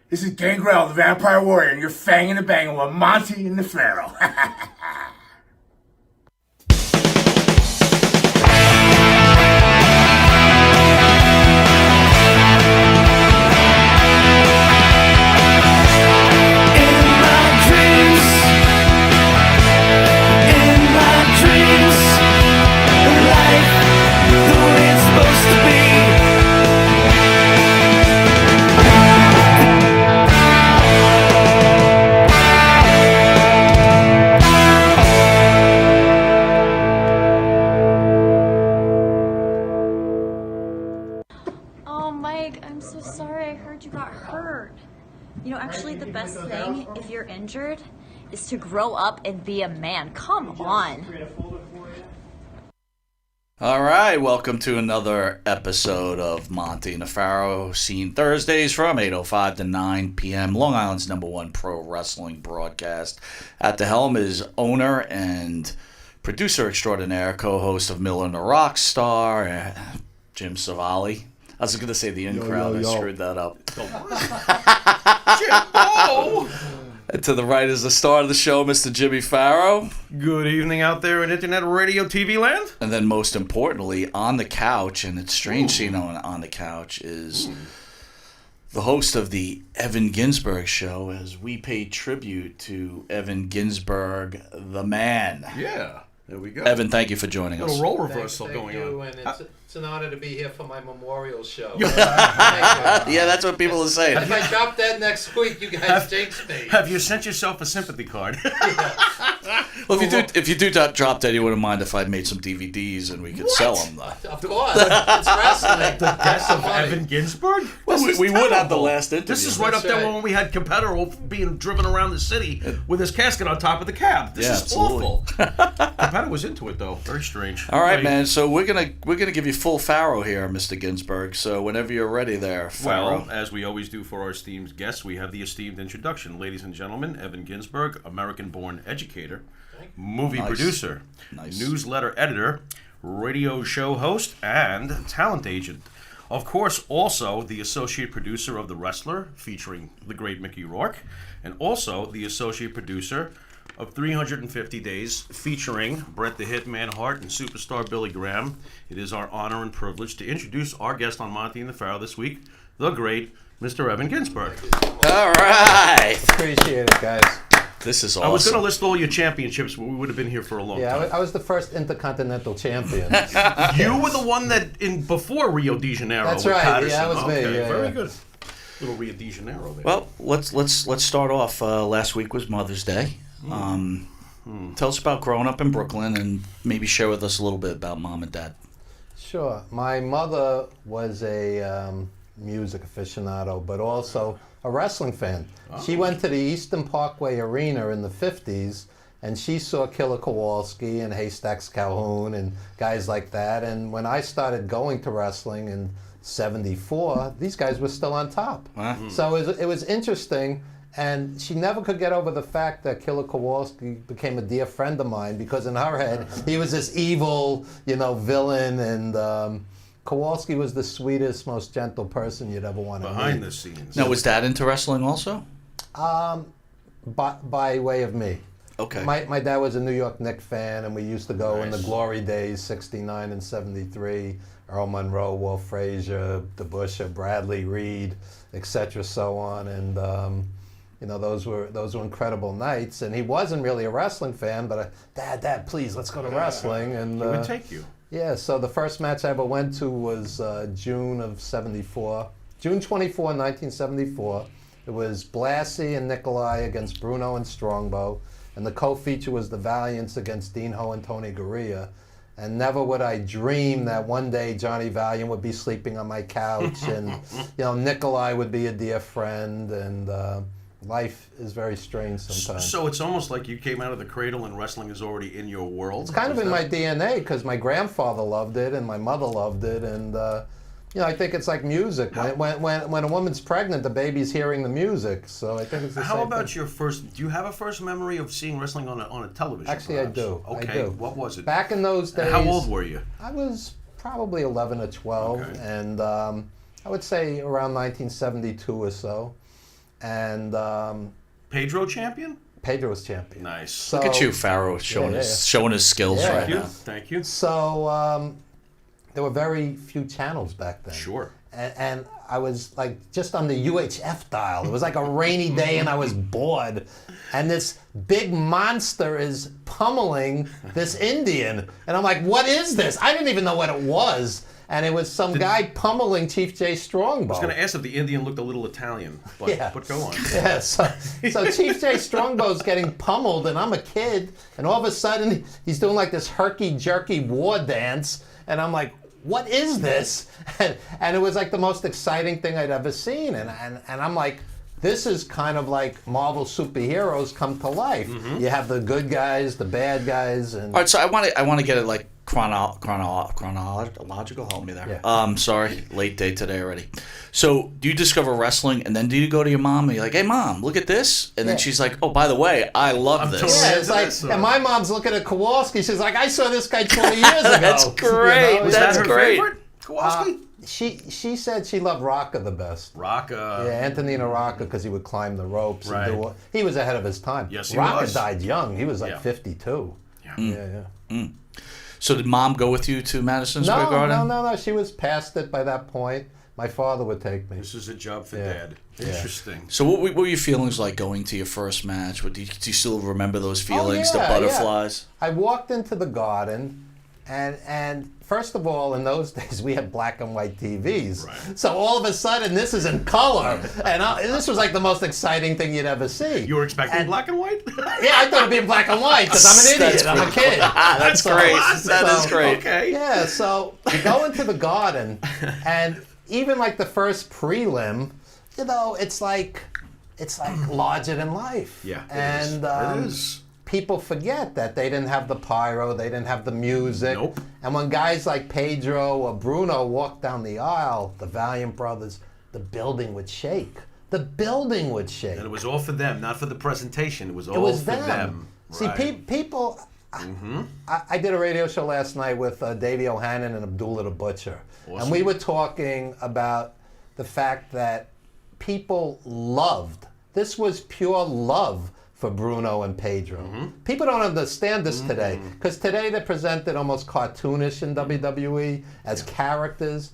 This is Gangrel, the Vampire Warrior, and you're fanging and banging with Monte and the Pharaoh. Actually, the best thing, if you're injured, is to grow up and be a man. Come on. All right, welcome to another episode of Monte and the Pharaoh, seen Thursdays from 8:05 to 9 p.m. Long Island's #1 pro wrestling broadcast. At the helm is owner and producer extraordinaire, co-host of Miller and the Rock Star, Jim Savali. I was going to say the in-crowd. I screwed that up. And to the right is the star of the show, Mr. Jimmy Pharaoh. Good evening out there in internet radio TV land. And then most importantly, on the couch, and it's strange seeing on the couch, is the host of the Evan Ginzburg show, as we pay tribute to Evan Ginzburg, the man. Yeah, there we go. Evan, thank you for joining us. A role reversal thank going you, on. And it's an honor to be here for my memorial show. Yeah, that's what people are saying. If I drop dead next week, you guys jinx me. Have you sent yourself a sympathy card? Well, if you do drop dead, you wouldn't mind if I made some DVDs and we could sell them, though. Of course, it's wrestling. The death of Evan Ginzburg? Well, we would have the last interview. This is right up there when we had Competitor being driven around the city with his casket on top of the cab. This is awful. Competitor was into it, though. Very strange. All right, man. So we're gonna give you full Pharaoh here, Mr. Ginzburg. So whenever you're ready, there, Pharaoh. Well, as we always do for our esteemed guests, we have the esteemed introduction, ladies and gentlemen. Evan Ginzburg, American-born educator, movie producer, newsletter editor, radio show host, and talent agent. Of course, also the associate producer of The Wrestler, featuring the great Mickey Rourke, and also the associate producer of 350 Days, featuring Bret the Hitman Hart and superstar Billy Graham. It is our honor and privilege to introduce our guest on Monte and the Pharaoh this week, the great Mr. Evan Ginzburg. All right. Appreciate it, guys. This is awesome. I was going to list all your championships, but we would have been here for a long time. Yeah, I was the first Intercontinental Champion. You were the one that, before Rio de Janeiro. That's with right. Patterson. Yeah, that was me. Yeah, very good. Little Rio de Janeiro there. Well, let's start off. Last week was Mother's Day. Tell us about growing up in Brooklyn and maybe share with us a little bit about mom and dad. Sure. My mother was a music aficionado, but also a wrestling fan. Oh. She went to the Eastern Parkway Arena in the 50s, and she saw Killer Kowalski and Haystacks Calhoun and guys like that. And when I started going to wrestling in 74, these guys were still on top. So it was interesting. And she never could get over the fact that Killer Kowalski became a dear friend of mine, because in her head, he was this evil, villain, and Kowalski was the sweetest, most gentle person you'd ever want to meet. Behind the scenes. Now, was Dad into wrestling also? By way of me. Okay. My dad was a New York Knicks fan, and we used to go in the glory days, 69 and 73, Earl Monroe, Walt Frazier, DeBuscher, Bradley, Reed, etc., so on, and those were incredible nights. And he wasn't really a wrestling fan, but Dad, please, let's go to wrestling. And he would take you. Yeah, so the first match I ever went to was June 24, 1974. It was Blassie and Nikolai against Bruno and Strongbow, and the co-feature was the Valiants against Dean Ho and Tony Gurria. And never would I dream that one day Johnny Valiant would be sleeping on my couch, and Nikolai would be a dear friend, and life is very strange sometimes. So it's almost like you came out of the cradle and wrestling is already in your world? It's kind of in my DNA, because my grandfather loved it and my mother loved it, and I think it's like music. When a woman's pregnant, the baby's hearing the music, so I think it's the same How about thing. your first, do you have a first memory of seeing wrestling on a television? Actually, perhaps? I do. Okay, I do. What was it? Back in those days. How old were you? I was probably 11 or 12, and I would say around 1972 or so. and Pedro champion? Pedro was champion. Nice. So, Look at you, Pharaoh, showing his skills Yeah. right now. Thank you. So there were very few channels back then. Sure. And I was like just on the UHF dial. It was like a rainy day and I was bored. And this big monster is pummeling this Indian. And I'm like, what is this? I didn't even know what it was. And it was some guy pummeling Chief J Strongbow. I was going to ask if the Indian looked a little Italian, but go on. Yeah, so Chief J Strongbow's getting pummeled, and I'm a kid, and all of a sudden he's doing like this herky-jerky war dance, and I'm like, what is this? And it was like the most exciting thing I'd ever seen, and I'm like, this is kind of like Marvel superheroes come to life. Mm-hmm. You have the good guys, the bad guys, and all right. So I want to get it like chronological. Help me there. Yeah. Sorry, late day today already. So do you discover wrestling, and then do you go to your mom and you're like, "Hey, mom, look at this," and then she's like, "Oh, by the way, I love this." totally yeah, it's like, and my mom's looking at Kowalski. She's like, I saw this guy 20 years ago. That's great. You know? Was That's that her great. favorite? Kowalski? She said she loved Rocca the best. Rocca. Yeah, Antonino Rocca, because he would climb the ropes. Right. And he was ahead of his time. Yes, he Rocca was. died young. He was like Yeah. 52. Yeah. So did mom go with you to Madison Square Garden? No. She was past it by that point. My father would take me. This is a job for Yeah. Dad. Interesting. So what were your feelings like going to your first match? Do you still remember those feelings, the yeah, butterflies? I walked into the garden, and first of all, in those days, we had black and white TVs. Right. So all of a sudden, this is in color. And this was like the most exciting thing you'd ever see. You were expecting black and white? Yeah, I thought it'd be in black and white because I'm an idiot. I'm a kid. That's great. That is great. Okay. Yeah, so you go into the garden, and even like the first prelim, you know, it's like larger than life. Yeah, and it is. People forget that they didn't have the pyro, they didn't have the music. Nope. And when guys like Pedro or Bruno walked down the aisle, the Valiant Brothers, the building would shake. The building would shake. And it was all for them, not for the presentation. It was all for them. See, Right. people. I did a radio show last night with Davey O'Hannon and Abdullah the Butcher. Awesome. And we were talking about the fact that people loved. This was pure love for Bruno and Pedro. People don't understand this today, because today they're presented almost cartoonish in WWE as characters.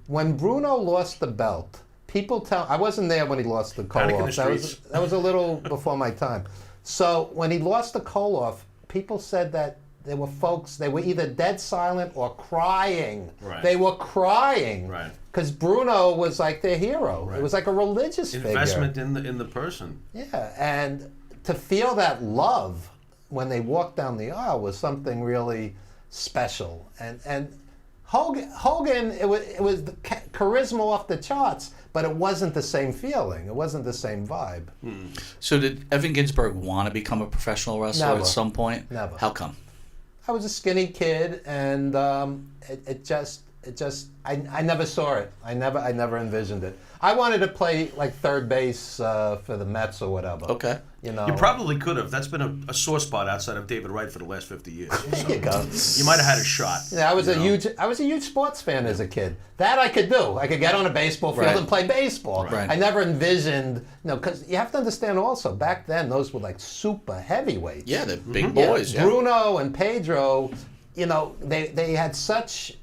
When Bruno lost the belt, people tell, I wasn't there when he lost the Panic in the Koloff. streets. That was a little before my time. So when he lost the Koloff, people said that there were folks, they were either dead silent or crying. Right. They were crying. Right. Because Bruno was like their hero. Right. It was like a religious Investment figure. in the person. Yeah, and to feel that love when they walked down the aisle was something really special. And Hogan, it was the charisma off the charts, but it wasn't the same feeling. It wasn't the same vibe. So did Evan Ginzburg want to become a professional wrestler Never. at some point? Never. How come? I was a skinny kid, and I never saw it. I never envisioned it. I wanted to play like third base for the Mets or whatever. Okay. You know. You probably could have. That's been a sore spot outside of David Wright for the last 50 years. There you go. You might have had a shot. Yeah, I was you know? I was a huge sports fan as a kid. That I could do. I could get on a baseball field Right. and play baseball. Right. I never envisioned, because you have to understand also, back then those were like super heavyweights. Yeah, they're big boys. Yeah. Bruno and Pedro, they had such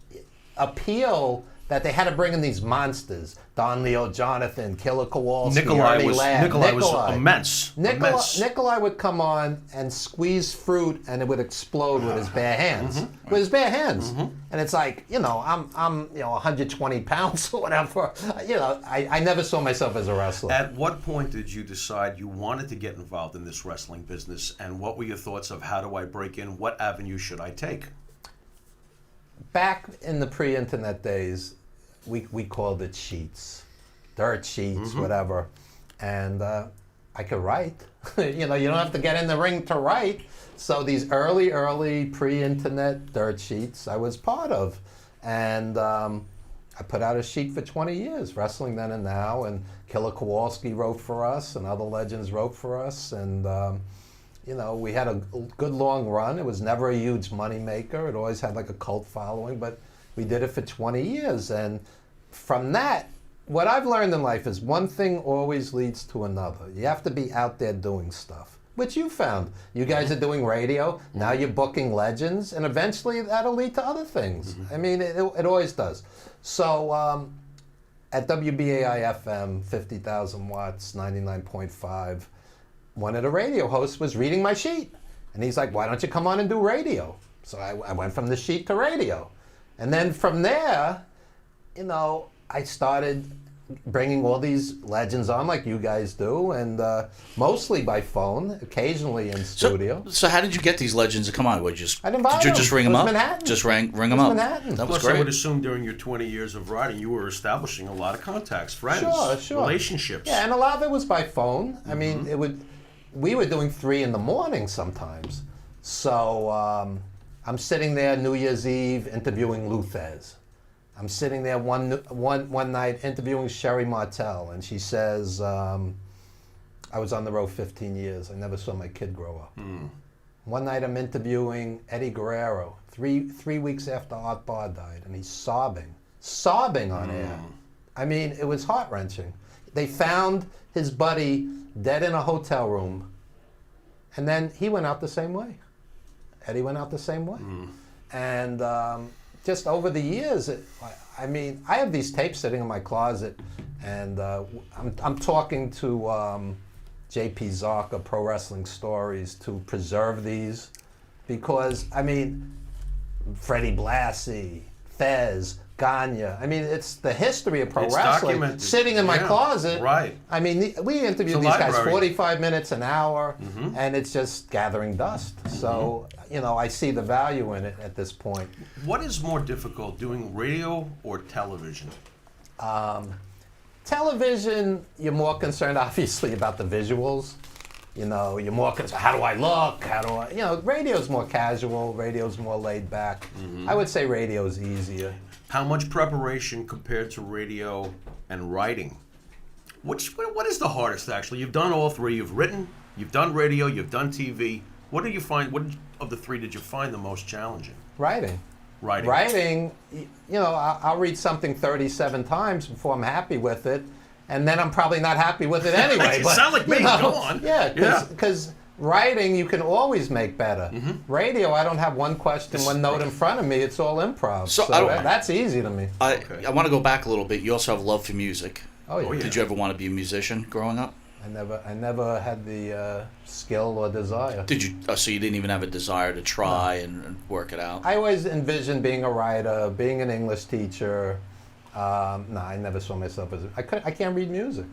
appeal that they had to bring in these monsters. Don Leo Jonathan, Killer Kowalski, Nikolai Ernie Ladd. was immense. Immense. Nikolai would come on and squeeze fruit, and it would explode with his bare hands. With his bare hands, and it's like, I'm 120 pounds or whatever. I never saw myself as a wrestler. At what point did you decide you wanted to get involved in this wrestling business, and what were your thoughts of how do I break in? What avenue should I take? Back in the pre-internet days, we called it sheets, dirt sheets, whatever, and I could write. You don't have to get in the ring to write. So these early pre-internet dirt sheets I was part of, and I put out a sheet for 20 years, Wrestling Then and Now, and Killer Kowalski wrote for us, and other legends wrote for us, and we had a good long run. It was never a huge money maker. It always had like a cult following, but we did it for 20 years, and from that, what I've learned in life is one thing always leads to another. You have to be out there doing stuff, which you found. You guys are doing radio. Now you're booking legends, and eventually that'll lead to other things. I mean, it always does. So at WBAI-FM, 50,000 watts, 99.5, one of the radio hosts was reading my sheet. And he's like, why don't you come on and do radio? So I went from the sheet to radio. And then from there, you know, I started bringing all these legends on like you guys do, and mostly by phone, occasionally in studio. So how did you get these legends to come on? Did you just ring them up? Manhattan. Just ring them up. Manhattan. That was Plus, great. I would assume during your 20 years of writing, you were establishing a lot of contacts, friends, Sure. relationships. Yeah, and a lot of it was by phone. I mean, we were doing 3 in the morning sometimes. So I'm sitting there New Year's Eve interviewing Luthez. I'm sitting there one night interviewing Sherry Martel, and she says, I was on the road 15 years. I never saw my kid grow up. One night I'm interviewing Eddie Guerrero, three weeks after Art Barr died, and he's sobbing on air. I mean, it was heart-wrenching. They found his buddy dead in a hotel room, and then he went out the same way. Eddie went out the same way. And just over the years, I mean, I have these tapes sitting in my closet, and I'm talking to J.P. Zarka, Pro Wrestling Stories, to preserve these, because, I mean, Freddie Blassie, Fez, Gagne. I mean, it's the history of pro wrestling documented. sitting in my closet. Right. I mean, we interviewed these guys 45 minutes, an hour, and it's just gathering dust. So, you know, I see the value in it at this point. What is more difficult, doing radio or television? Television, you're more concerned, obviously, about the visuals. You know, you're more concerned, how do I look? You know, radio's more casual, radio's more laid back. I would say radio's easier. How much preparation compared to radio and writing? What is the hardest, actually? You've done all 3. You've written, you've done radio, you've done TV. What do you find, what of the 3 did you find the most challenging? Writing, you know, I'll read something 37 times before I'm happy with it, and then I'm probably not happy with it anyway. You but, sound like me, you know, go on. Yeah, because writing you can always make better. Radio, I don't have one question, one note in front of me. It's all improv. So that's easy to me. I want to go back a little bit. You also have love for music. Oh yeah. Did you ever want to be a musician growing up? I never had the skill or desire. Did you? So you didn't even have a desire to try and work it out? I always envisioned being a writer, being an English teacher. No, I never saw myself as I can't read music.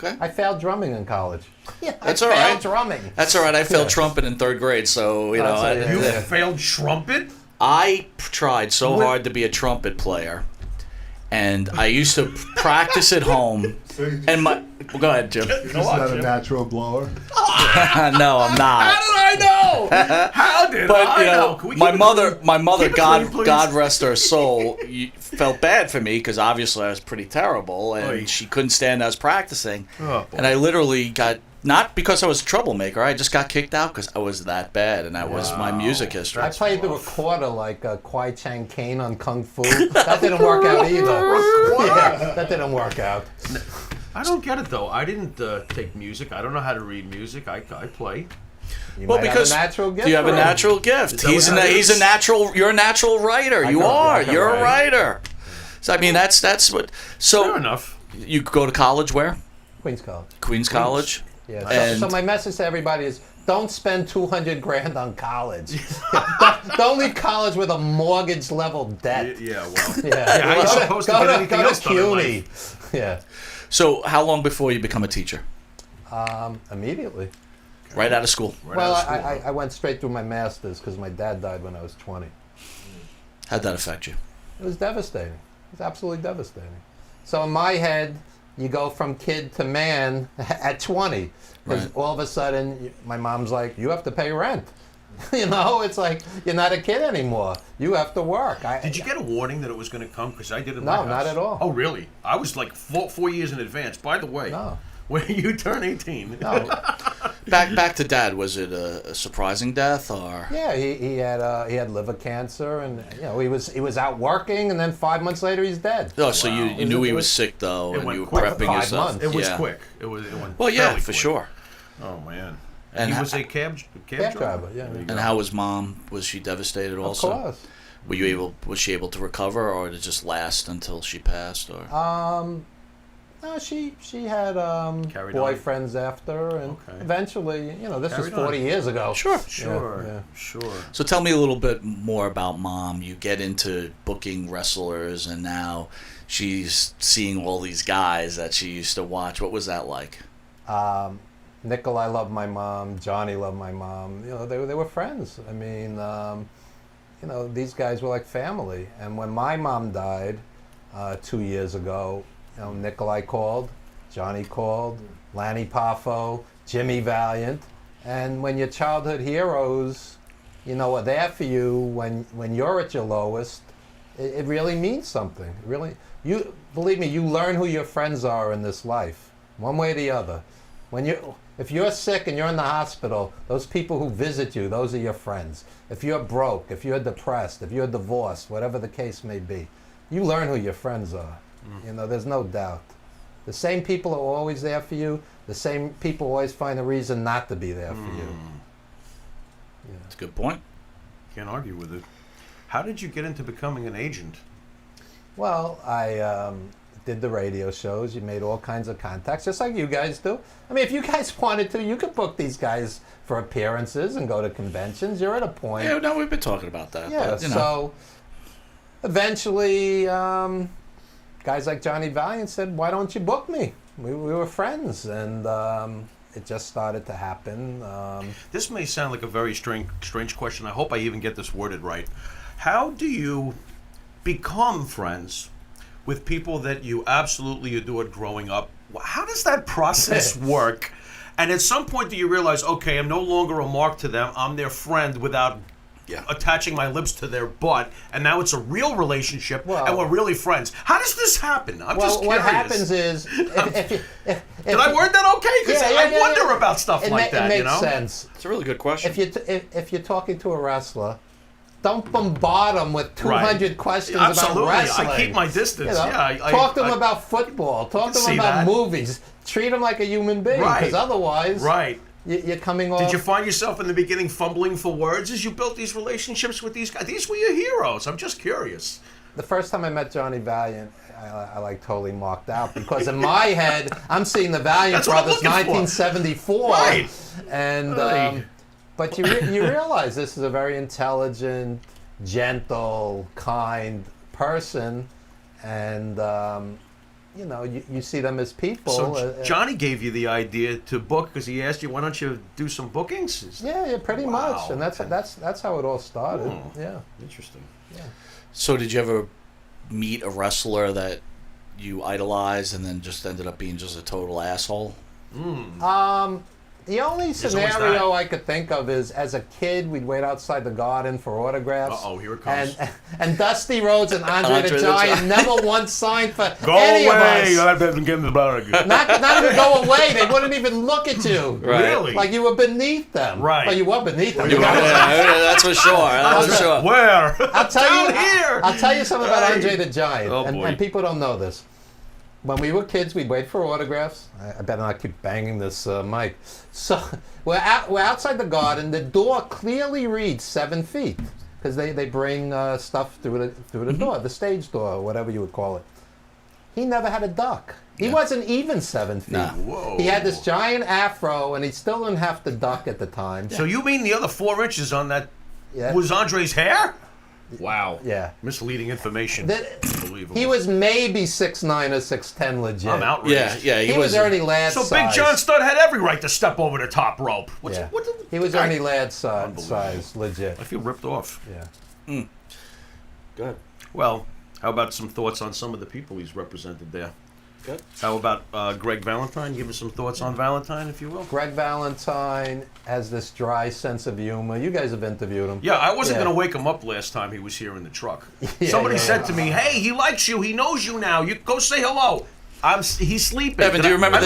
Okay. I failed drumming in college. Yeah, That's I all right. failed drumming. That's all right. I failed trumpet in 3rd grade, so you know. You failed trumpet? I tried so hard to be a trumpet player, and I used to practice at home. And go ahead, Jim. You're just not a natural blower. No, I'm not. How did I know? How did I know? Can we my keep mother, keep it clean, please? God rest her soul, felt bad for me because obviously I was pretty terrible, and she couldn't stand I was practicing, and I literally got. Not because I was a troublemaker. I just got kicked out because I was that bad, and that was my music history. I played the recorder like Kwai Chang Caine on Kung Fu. That didn't work out either. Yeah, that didn't work out. I don't get it, though. I didn't take music. I don't know how to read music. I play. You might have a natural gift. You have a natural gift. He's a natural. You're a natural writer. You're a writer. So I mean, that's what. So fair enough. You go to college where? Queens College. Queens College. Yeah. So my message to everybody is: don't spend $200,000 on college. Don't leave college with a mortgage level debt. Yeah. Well. Yeah. How are you supposed to get anything else done in CUNY. life? Yeah. So how long before you become a teacher? Immediately. Right out of school. I went straight through my master's because my dad died when I was 20. How'd that affect you? It was devastating. It was absolutely devastating. So in my head, you go from kid to man at 20. Because all of a sudden, my mom's like, you have to pay rent. You know, it's like, you're not a kid anymore. You have to work. Did you get a warning that it was going to come? Because I did in my house. No, not at all. Oh, really? I was like 4 years in advance. By the way, when you turn 18. No. Back to Dad. Was it a surprising death or? Yeah, he had liver cancer, and he was out working, and then 5 months later he's dead. Oh, so you knew he was sick though, and you were quick. prepping 5 yourself. months. It was Yeah. quick. It went. Well, yeah, fairly for quick. sure. Oh man. And he was a cab driver. Yeah. And how was Mom? Was she devastated also? Of course. Was she able to recover, or did it just last until she passed? Or No, she had Carried on. boyfriends after, and Okay. eventually, this Carried is 40 on. years ago. Sure. Sure. So tell me a little bit more about Mom. You get into booking wrestlers, and now she's seeing all these guys that she used to watch. What was that like? Nikolai loved my mom. Johnny loved my mom. They were friends. I mean, these guys were like family. And when my mom died 2 years ago, Nikolai called, Johnny called, Lanny Poffo, Jimmy Valiant, and when your childhood heroes, are there for you when you're at your lowest, it really means something. Really, believe me, you learn who your friends are in this life, one way or the other. If you're sick and you're in the hospital, those people who visit you, those are your friends. If you're broke, if you're depressed, if you're divorced, whatever the case may be, you learn who your friends are. There's no doubt. The same people are always there for you. The same people always find a reason not to be there for you. That's a good point. Can't argue with it. How did you get into becoming an agent? Well, I did the radio shows. You made all kinds of contacts, just like you guys do. I mean, if you guys wanted to, you could book these guys for appearances and go to conventions. You're at a point. Yeah, no, we've been talking about that. Yeah, but, so eventually, guys like Johnny Valiant said, "Why don't you book me?" We were friends, and it just started to happen. This may sound like a very strange question. I hope I even get this worded right. How do you become friends with people that you absolutely adored growing up? How does that process work? And at some point do you realize, okay, I'm no longer a mark to them. I'm their friend without attaching my lips to their butt. And now it's a real relationship, and we're really friends. How does this happen? I'm just curious. What happens is... Did I word that okay? Because I wonder about stuff like that, It makes sense. It's a really good question. If you're talking to a wrestler, don't bombard them with 200 questions about wrestling. I keep my distance. Talk to them about football. Talk to them about movies. Treat them like a human being, because otherwise, you're coming off. Did you find yourself in the beginning fumbling for words as you built these relationships with these guys? These were your heroes. I'm just curious. The first time I met Johnny Valiant, I totally marked out, because in my head, I'm seeing the Valiant Brothers, 1974, and. But you realize this is a very intelligent, gentle, kind person, and you see them as people. So Johnny gave you the idea to book because he asked you, "Why don't you do some bookings?" Yeah, pretty much, and that's how it all started. Yeah, interesting. Yeah. So did you ever meet a wrestler that you idolized and then just ended up being just a total asshole? The only scenario I could think of is, as a kid, we'd wait outside the Garden for autographs. Uh-oh, here it comes. And Dusty Rhodes and Andre the Giant never once signed for Go any away! of us. Not Not even go away. They wouldn't even look at you. Right. Really? Like you were beneath them. Right. Well, you were beneath them. That's for sure. That's for sure. Where? I'll tell Down here. I'll tell you something about Andre the Giant, Oh, boy. and people don't know this. When we were kids, we'd wait for autographs. I better not keep banging this mic. So we're outside the Garden. The door clearly reads 7 feet, because they bring stuff through the door, the stage door, whatever you would call it. He never had a duck. He wasn't even 7 feet. Nah. Whoa. He had this giant afro, and he still didn't have to duck at the time. So you mean the other 4 inches on that was Andre's hair? Wow. Yeah. Misleading information. Unbelievable. He was maybe 6'9" or 6'10" legit. I'm outraged. Yeah. He was Ernie Ladd So size. Big John Studd had every right to step over the top rope. He was Ernie Ladd size, legit. I feel ripped off. Yeah. Go ahead. Well, how about some thoughts on some of the people he's represented there? Good. How about Greg Valentine? Give us some thoughts on Valentine, if you will. Greg Valentine has this dry sense of humor. You guys have interviewed him. Yeah, I wasn't going to wake him up last time he was here in the truck. Yeah, Somebody said to me, "Hey, he likes you. He knows you now. You go say hello." He's sleeping. Evan, do you remember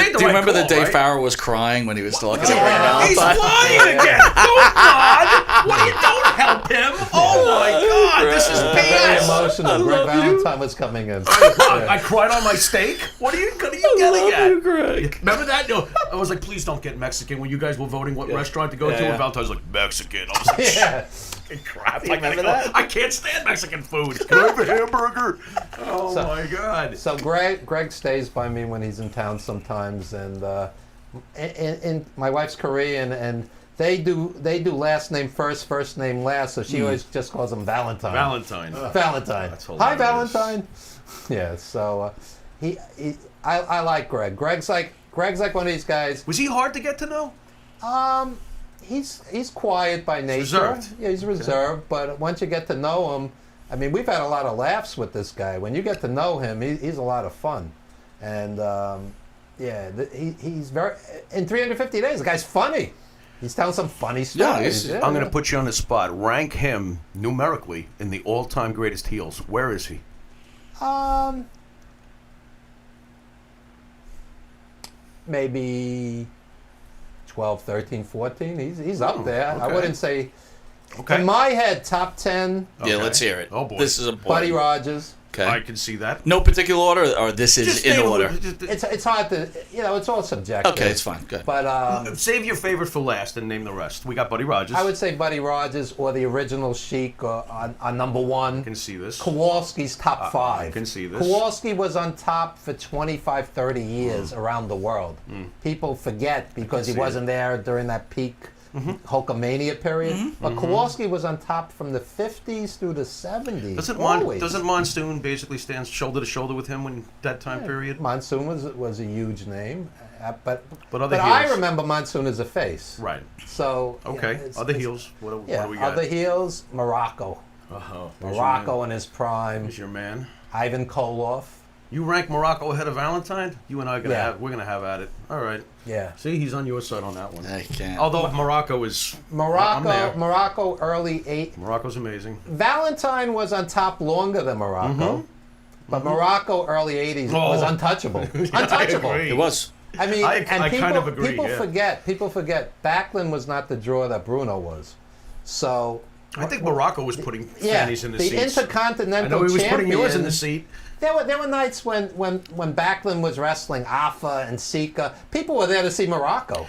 the day right? Pharaoh was crying when he was talking to Ray He's Valentine? flying again. Don't run. What are you? Don't help him. Oh my God, this is Very BS. emotional. Greg Valentine was coming in. I cried on my steak. What are you getting at? Greg. Remember that? No, I was like, please don't get Mexican when you guys were voting what restaurant to go to. And Valentine's like, Mexican. I was like, Yeah. crap. remember that? I can't stand Mexican food. Can I have a hamburger? Oh my God. So Greg stays by me when he's in town sometimes, and in my wife's Korean, and they do last name first, first name last. So she always just calls him Valentine. Valentine. Valentine. That's Hi, hilarious. Valentine. Yeah. So I like Greg. Greg's like one of these guys. Was he hard to get to know? He's quiet by nature. reserved. Yeah, he's reserved. But once you get to know him, I mean, we've had a lot of laughs with this guy. When you get to know him, he's a lot of fun. And he's very. In 350 days, the guy's funny. He's telling some funny stories. Yeah, I'm going to put you on the spot. Rank him numerically in the all-time greatest heels. Where is he? Maybe 12, 13, 14. He's up there. I okay. wouldn't say. Okay. In my head, top 10, Yeah, let's hear it. Oh, boy. This is Buddy important. Rogers. Okay. I can see that. No particular order, or this is Just in name- order. It's hard to, it's all subjective. Okay, it's fine. Good. But Save your favorite for last and name the rest. We got Buddy Rogers. I would say Buddy Rogers or the original Sheik on number one. I can see this. Kowalski's top five. I can see this. Kowalski was on top for 25, 30 years around the world. People forget because he see wasn't there during that peak Hulkamania period. But Kowalski was on top from the 50s through the 70s. Doesn't Monsoon basically stand shoulder to shoulder with him when that time period? Monsoon was a huge name. But other I heels. remember Monsoon as a face. Right. So Okay. it's- Other it's- heels. What do Yeah, we got? other heels, Morocco. Morocco in his prime. is your man. Ivan Koloff. You rank Morocco ahead of Valentine? You and I Yeah. we're gonna have at it. All right. Yeah. See, he's on your side on that one. I can't. Although Morocco is I'm there. Morocco early Morocco's amazing. Valentine was on top longer than Morocco. But Morocco early 80s was untouchable. Untouchable. agree. It was. I mean, I and kind of agree, people yeah. forget Backlund was not the draw that Bruno was. So I think Morocco was putting yeah, fannies in the the seats. Intercontinental I know he was putting yours in the champions- seat. There were nights when Backlund was wrestling Afa and Sika. People were there to see Morocco.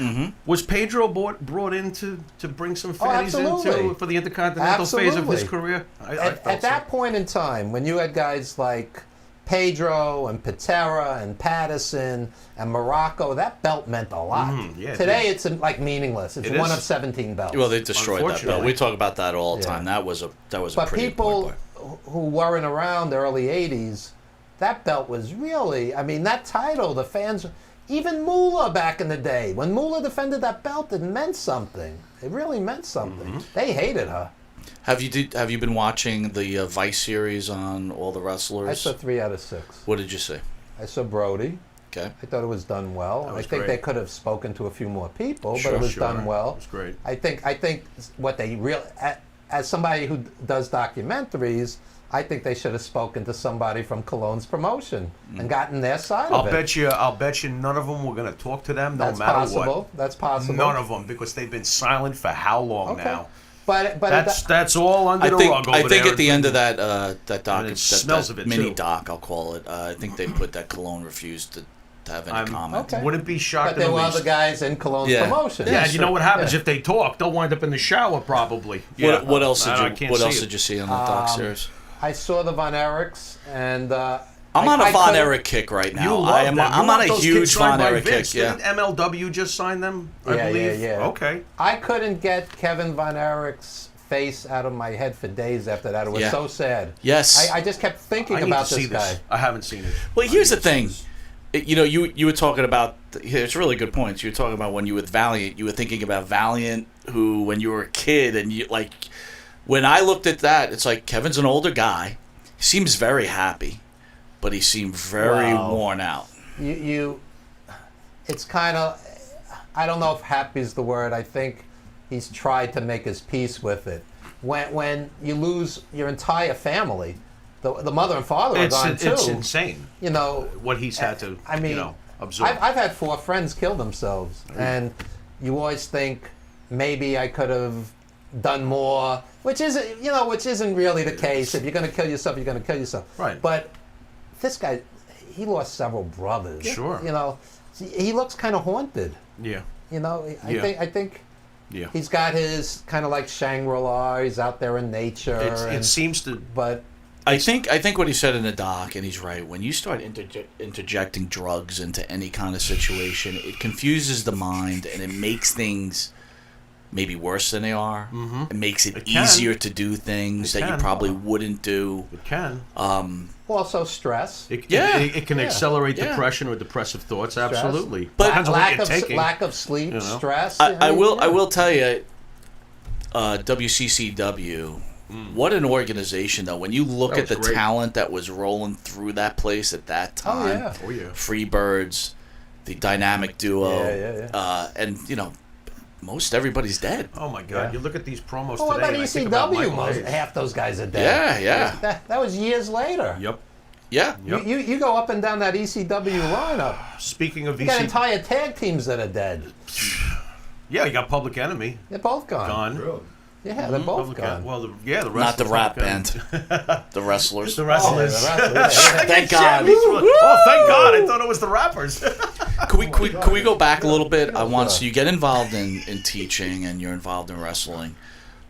Was Pedro brought in to bring some fannies absolutely. into for the Intercontinental phase of his Absolutely. career? I At felt that point in time, when you had guys like Pedro and Patera and Patterson and Morocco, that belt meant a lot. yeah, it Today, did. it's like meaningless. It's It one is. of 17 belts. Well, they destroyed that belt. Unfortunately. We talk about that all the Yeah. time. That was a but pretty people important part. who weren't around the early 80s, that belt was really, I mean, that title, the fans, even Moolah back in the day, when Moolah defended that belt, it meant something. It really meant something. They hated her. Have you been watching the Vice series on all the wrestlers? I saw 3 out of 6. What did you see? I saw Brody. Okay. I thought it was done well. was I think great. they could have spoken to a few more people, Sure, but it was sure. done well. It was great. I think what they as somebody who does documentaries, I think they should have spoken to somebody from Cologne's promotion and gotten their side I'll of it. bet you none of them were going to talk to them no That's matter possible. what. That's possible. None of them, because they've been silent for how long Okay. now? But That's all under the rug over I think there. at the end of that doc, And it that smells of it, mini too. doc, I'll call it. I think they put that Cologne refused to have any comment. okay. Wouldn't be shocked but in there the were least. other guys in Cologne's Yeah. promotion. Yeah, and you know what happens Yeah. if they talk? They'll wind up in the shower probably. Yeah. What else I did can't What see else it. did you see on that doc series? I saw the Von Erichs, and I'm on a Von couldn't- Erich kick right now. You love I am. them. You I'm want on a those huge kids signed Von by Erich Vince. kick. Yeah. Didn't MLW just sign them? I Yeah, believe. yeah. Okay. I couldn't get Kevin Von Erich's face out of my head for days after that. It was Yeah. so sad. Yes. I just kept thinking I need about to see this guy. this. I haven't seen it. Well, I here's need the to see thing. this. You were talking about. It's really good points. You were talking about when you were with Valiant. You were thinking about Valiant, who when you were a kid, and you like. When I looked at that, it's like Kevin's an older guy. He seems very happy, but he seemed very Wow. worn out. It's kind of, I don't know if happy is the word. I think he's tried to make his peace with it. When you lose your entire family, the mother and father are gone too. It's insane. You know what he's had to. I mean, absorb. I've had 4 friends kill themselves, and you always think maybe I could have done more, which isn't really the case. If you're going to kill yourself, you're going to kill yourself. Right. But this guy, he lost several brothers. Sure. You know, he looks kind of haunted. Yeah. You know, I think. Yeah. He's got his kind of like Shangri-La. He's out there in nature. It seems to. But I think what he said in the doc, and he's right. When you start interjecting drugs into any kind of situation, it confuses the mind and it makes things maybe worse than they are. Mm-hmm. It makes it easier to do things that you probably wouldn't do. It can. Also stress. It can accelerate depression or depressive thoughts. Stress. Absolutely. But depends on what you're taking. Lack of sleep, stress. I will tell you, WCCW. What an organization, though. When you look at the talent that was rolling through that place at that time, Freebirds, the dynamic duo, and most everybody's dead. Oh my God! You look at these promos today. About ECW? Half those guys are dead. Yeah. That was years later. Yep. Yeah. You go up and down that ECW lineup. Speaking of you got entire tag teams that are dead. Yeah, you got Public Enemy. They're both gone. Really? Yeah, they're both gone. Well, the wrestlers. Not the rap band. The wrestlers. The wrestlers. Thank God. Oh, thank God! I thought it was the rappers. Could we go back a little bit? So you get involved in teaching and you're involved in wrestling.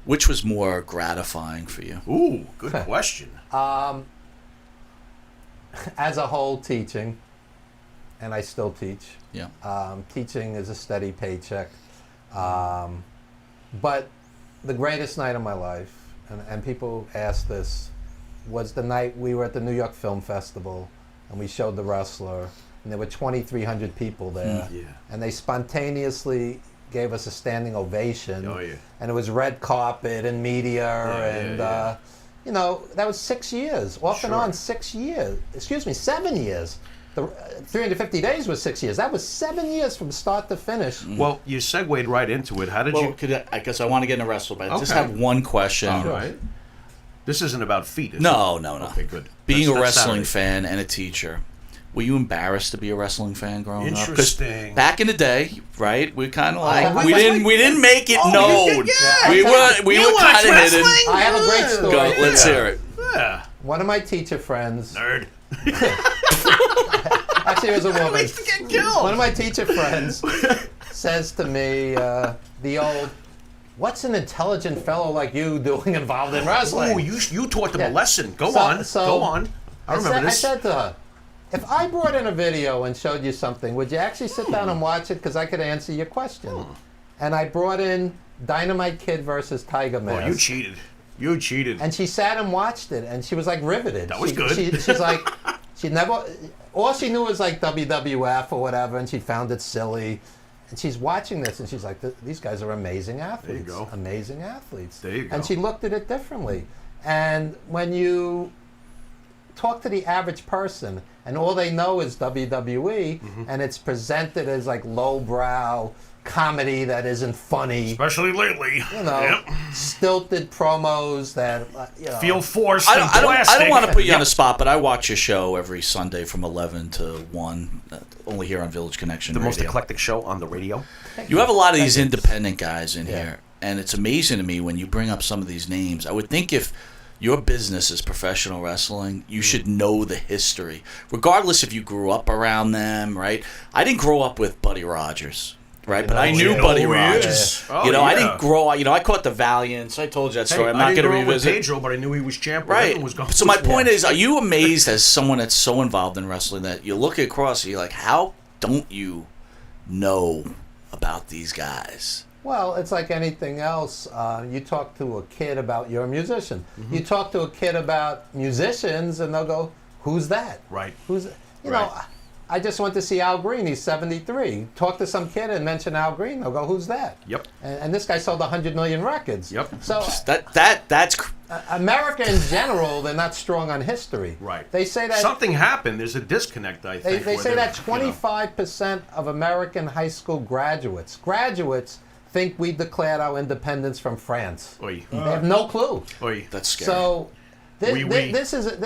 Which was more gratifying for you? Ooh, good question. As a whole, teaching, and I still teach. Yeah. Teaching is a steady paycheck, but the greatest night of my life, and people ask this, was the night we were at the New York Film Festival, and we showed The Wrestler, and there were 2,300 people there, and they spontaneously gave us a standing ovation, and it was red carpet and media, that was 6 years, off and on 6 years, 7 years. The 350 days was 6 years. That was 7 years from start to finish. Well, you segued right into it. How did you? I guess I want to get into wrestle, but I just have one question. All right. This isn't about feet, is it? No. Okay, good. Being a wrestling fan and a teacher, were you embarrassed to be a wrestling fan growing up? Interesting. Back in the day, right? We kind of we didn't make it known. We were kind of hidden. I have a great story. Let's hear it. Yeah. One of my teacher friends. Nerd. Actually, it was a woman. Used to get killed. One of my teacher friends says to me, the old, "What's an intelligent fellow like you doing involved in wrestling?" Oh, you taught them a lesson. Go on. I remember this. I said to her, if I brought in a video and showed you something, would you actually sit down and watch it? Because I could answer your question. And I brought in Dynamite Kid versus Tiger Mask. Oh, you cheated. You cheated. And she sat and watched it, and she was like riveted. That was good. She's like, she never, all she knew was like WWF or whatever, and she found it silly. And she's watching this, and she's like, these guys are amazing athletes. There you go. Amazing athletes. There you go. And she looked at it differently. And when you talk to the average person, and all they know is WWE, and it's presented as like lowbrow comedy that isn't funny, especially lately. Stilted promos that feel forced. I don't want to put you on the spot, but I watch your show every Sunday from 11 to 1, only here on Village Connection. The Radio. most eclectic show on the radio. You have a lot of these independent guys in here, and it's amazing to me when you bring up some of these names. I would think if your business is professional wrestling, you should know the history, regardless if you grew up around them, right? I didn't grow up with Buddy Rogers. Right, but I knew Buddy Rogers. I didn't grow up. I caught the Valiants. I told you that story. I'm not going to revisit. Pedro, but I knew he was champion. Right. So my point is, are you amazed as someone that's so involved in wrestling that you look across and you're like, how don't you know about these guys? Well, it's like anything else. You talk to a kid about you're a musician. You talk to a kid about musicians, and they'll go, "Who's that?" Right. Who's you know. I just went to see Al Green. He's 73. Talk to some kid and mention Al Green. They'll go, "Who's that?" Yep. And this guy sold 100 million records. Yep. So that's America in general. They're not strong on history. Right. They say that something happened. There's a disconnect. I think they say that 25% of American high school graduates think we declared our independence from France. Oy. They have no clue. Oy. That's scary. So This is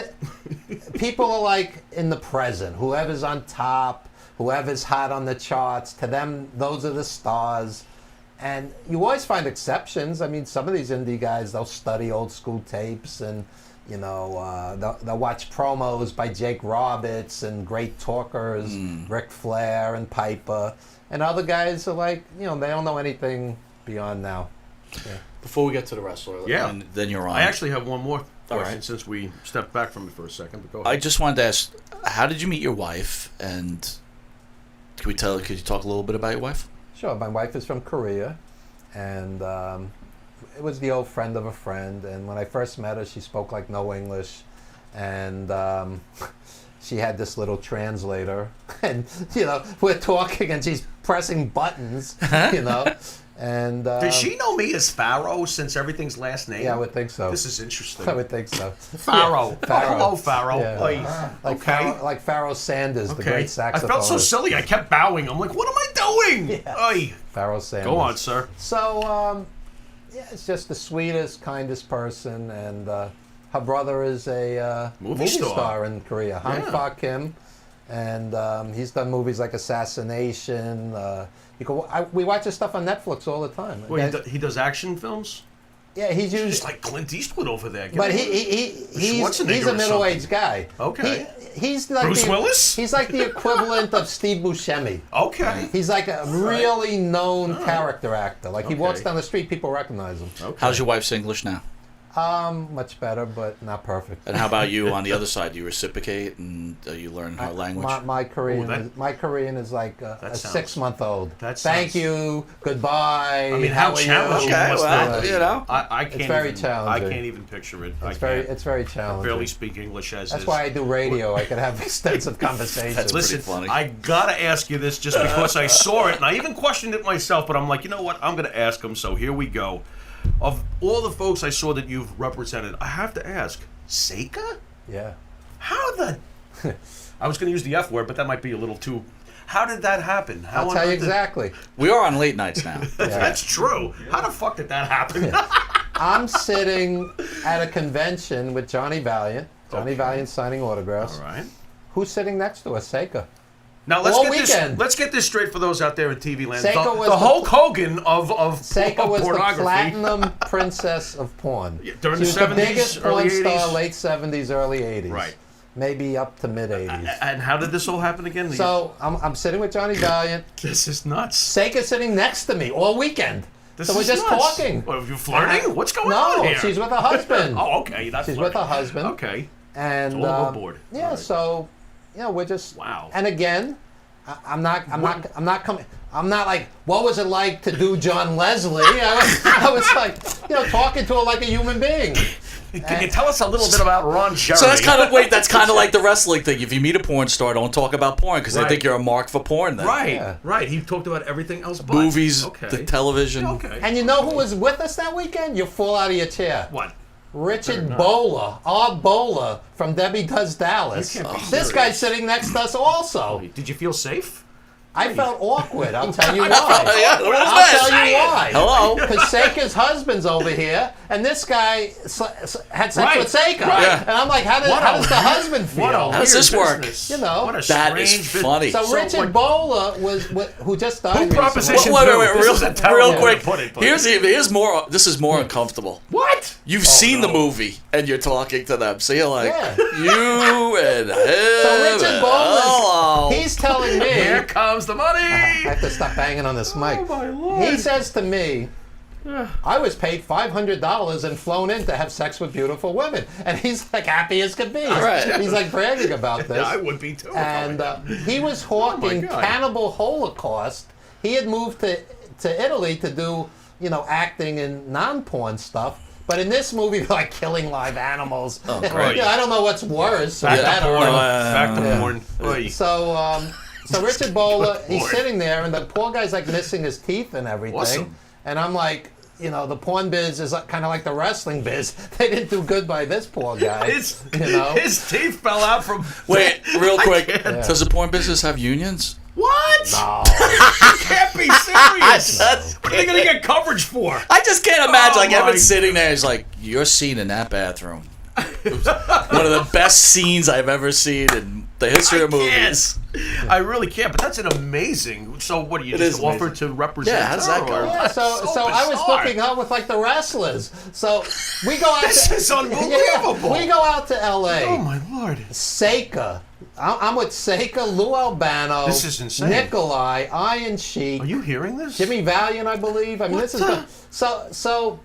people are like in the present. Whoever's on top, whoever's hot on the charts, to them, those are the stars. And you always find exceptions. I mean, some of these indie guys, they'll study old school tapes and, they'll watch promos by Jake Roberts and great talkers, Ric Flair and Piper. And other guys are like, they don't know anything beyond now. Yeah. Before we get to the wrestler, and then you're on. I actually have one more question right. since we stepped back from it for a second. But go ahead. I just wanted to ask, how did you meet your wife? And could you talk a little bit about your wife? Sure. My wife is from Korea, and it was the old friend of a friend. And when I first met her, she spoke like no English, and she had this little translator, and we're talking, and she's pressing buttons, And does she know me as Pharaoh since everything's last name? Yeah, I would think so. This is interesting. I would think so. Pharaoh. Pharaoh. Oh, hello, Pharaoh. Yeah. Oi. Like Okay. like Pharaoh Sanders, the great saxophonist. I felt so silly. I kept bowing. I'm like, what am I doing? Yeah. Oi. Pharaoh Sanders. Go on, sir. So, it's just the sweetest, kindest person, and her brother is a movie star in Korea, Han Fa Kim, and he's done movies like Assassination. We watch his stuff on Netflix all the time. Wait, he does action films? Yeah, he's usually just like Clint Eastwood over there. But he's a middle-aged guy. Okay. He's like Bruce Willis? He's like the equivalent of Steve Buscemi. Okay. He's like a really known character actor. Like he walks down the street, people recognize him. Okay. How's your wife's English now? Much better, but not perfect. And how about you on the other side? Do you reciprocate and you learn her language? My Korean is like a 6-month-old. Thank you. Goodbye. I mean, how challenging was that? I can't. It's very challenging. I can't even picture it. It's very challenging. I barely speak English as That's is. why I do radio. I can have extensive conversations. That's Listen, pretty funny. I gotta ask you this just because I saw it, and I even questioned it myself. But I'm like, you know what? I'm gonna ask him. So here we go. Of all the folks I saw that you've represented, I have to ask, Seika? Yeah. How the... I was going to use the F word, but that might be a little too... How did that happen? I'll tell you exactly. We are on late nights now. That's true. How the fuck did that happen? I'm sitting at a convention with Johnny Valiant. Johnny Valiant signing autographs. All right. Who's sitting next to us? Seika. Now let's get this straight for those out there in TV land. Seika was the Hulk Hogan of Seika was pornography. The platinum princess of porn. Yeah, during she the was 70s, the biggest porn early star, 80s. late 70s, early 80s. Right. Maybe up to mid 80s. And how did this all happen again? So I'm sitting with Johnny Valiant. This is nuts. Seika's sitting next to me all weekend. So we're just nuts. talking. What, are you flirting? What's going on here? No, she's with her husband. Oh, okay. She's with her husband. Okay. And it's all aboard. Yeah, right. so we're just wow. And again, I'm not coming. I'm not like, what was it like to do John Leslie? I was like, talking to her like a human being. Can you tell us a little bit about Ron Jeremy? So that's kind of like the wrestling thing. If you meet a porn star, don't talk about porn because they think you're a mark for porn. Then. Right. He talked about everything else, but movies, the television. Okay. And you know who was with us that weekend? You'll fall out of your chair. What? Richard Bowler, our Bowler from Debbie Does Dallas. This guy's sitting next to us also. Did you feel safe? I felt awkward. I'll tell you why. I'll tell you why. Hello. Because Seika's husband's over here, and this guy had sex with Seika. Right. And I'm like, how does the husband feel? How does this work? Business. What a that strange is funny. So Richard Bowler who just died. Who propositioned Wait, real quick. This Here's more. This is more uncomfortable. What? You've seen the movie and you're talking to them, so you're like, Yeah. you and him. So Richard Bowler, he's telling me. Here comes the money. I have to stop banging on this mic. Oh my Lord. He says to me, I was paid $500 and flown in to have sex with beautiful women. And he's like happy as could be. Right. He's like bragging about this. Yeah, I would be too. And he was hawking God. Cannibal Holocaust. He had moved to Italy to do, acting and non-porn stuff. But in this movie, they're like killing live animals. Oh, great. I don't know what's worse. Back that to or- porn. Back to porn. Oy. So Richard Bowler, he's sitting there, and the poor guy's like missing his teeth and everything. Awesome. And I'm like, the porn biz is kind of like the wrestling biz. They didn't do good by this poor guy. His teeth fell out from... Wait, real quick. Yeah. Does the porn business have unions? What? No. You can't be serious. What are they going to get coverage for? I just can't imagine Oh Evan my- sitting there. He's like, you're seen in that bathroom. One of the best scenes I've ever seen in the history of movies. I really can't, but that's an amazing. So, what do you It just is offer amazing. to represent? Yeah, how does that her, go? or- Yeah, so I was bizarre. hooking up with like the wrestlers. So we go out. This is unbelievable. We go out to L.A. Oh my lord! Seika. I'm with Seika, Lou Albano. This is insane. Nikolai, Iron Sheik, Are you hearing this? Jimmy Valiant, I believe. I mean, this is so.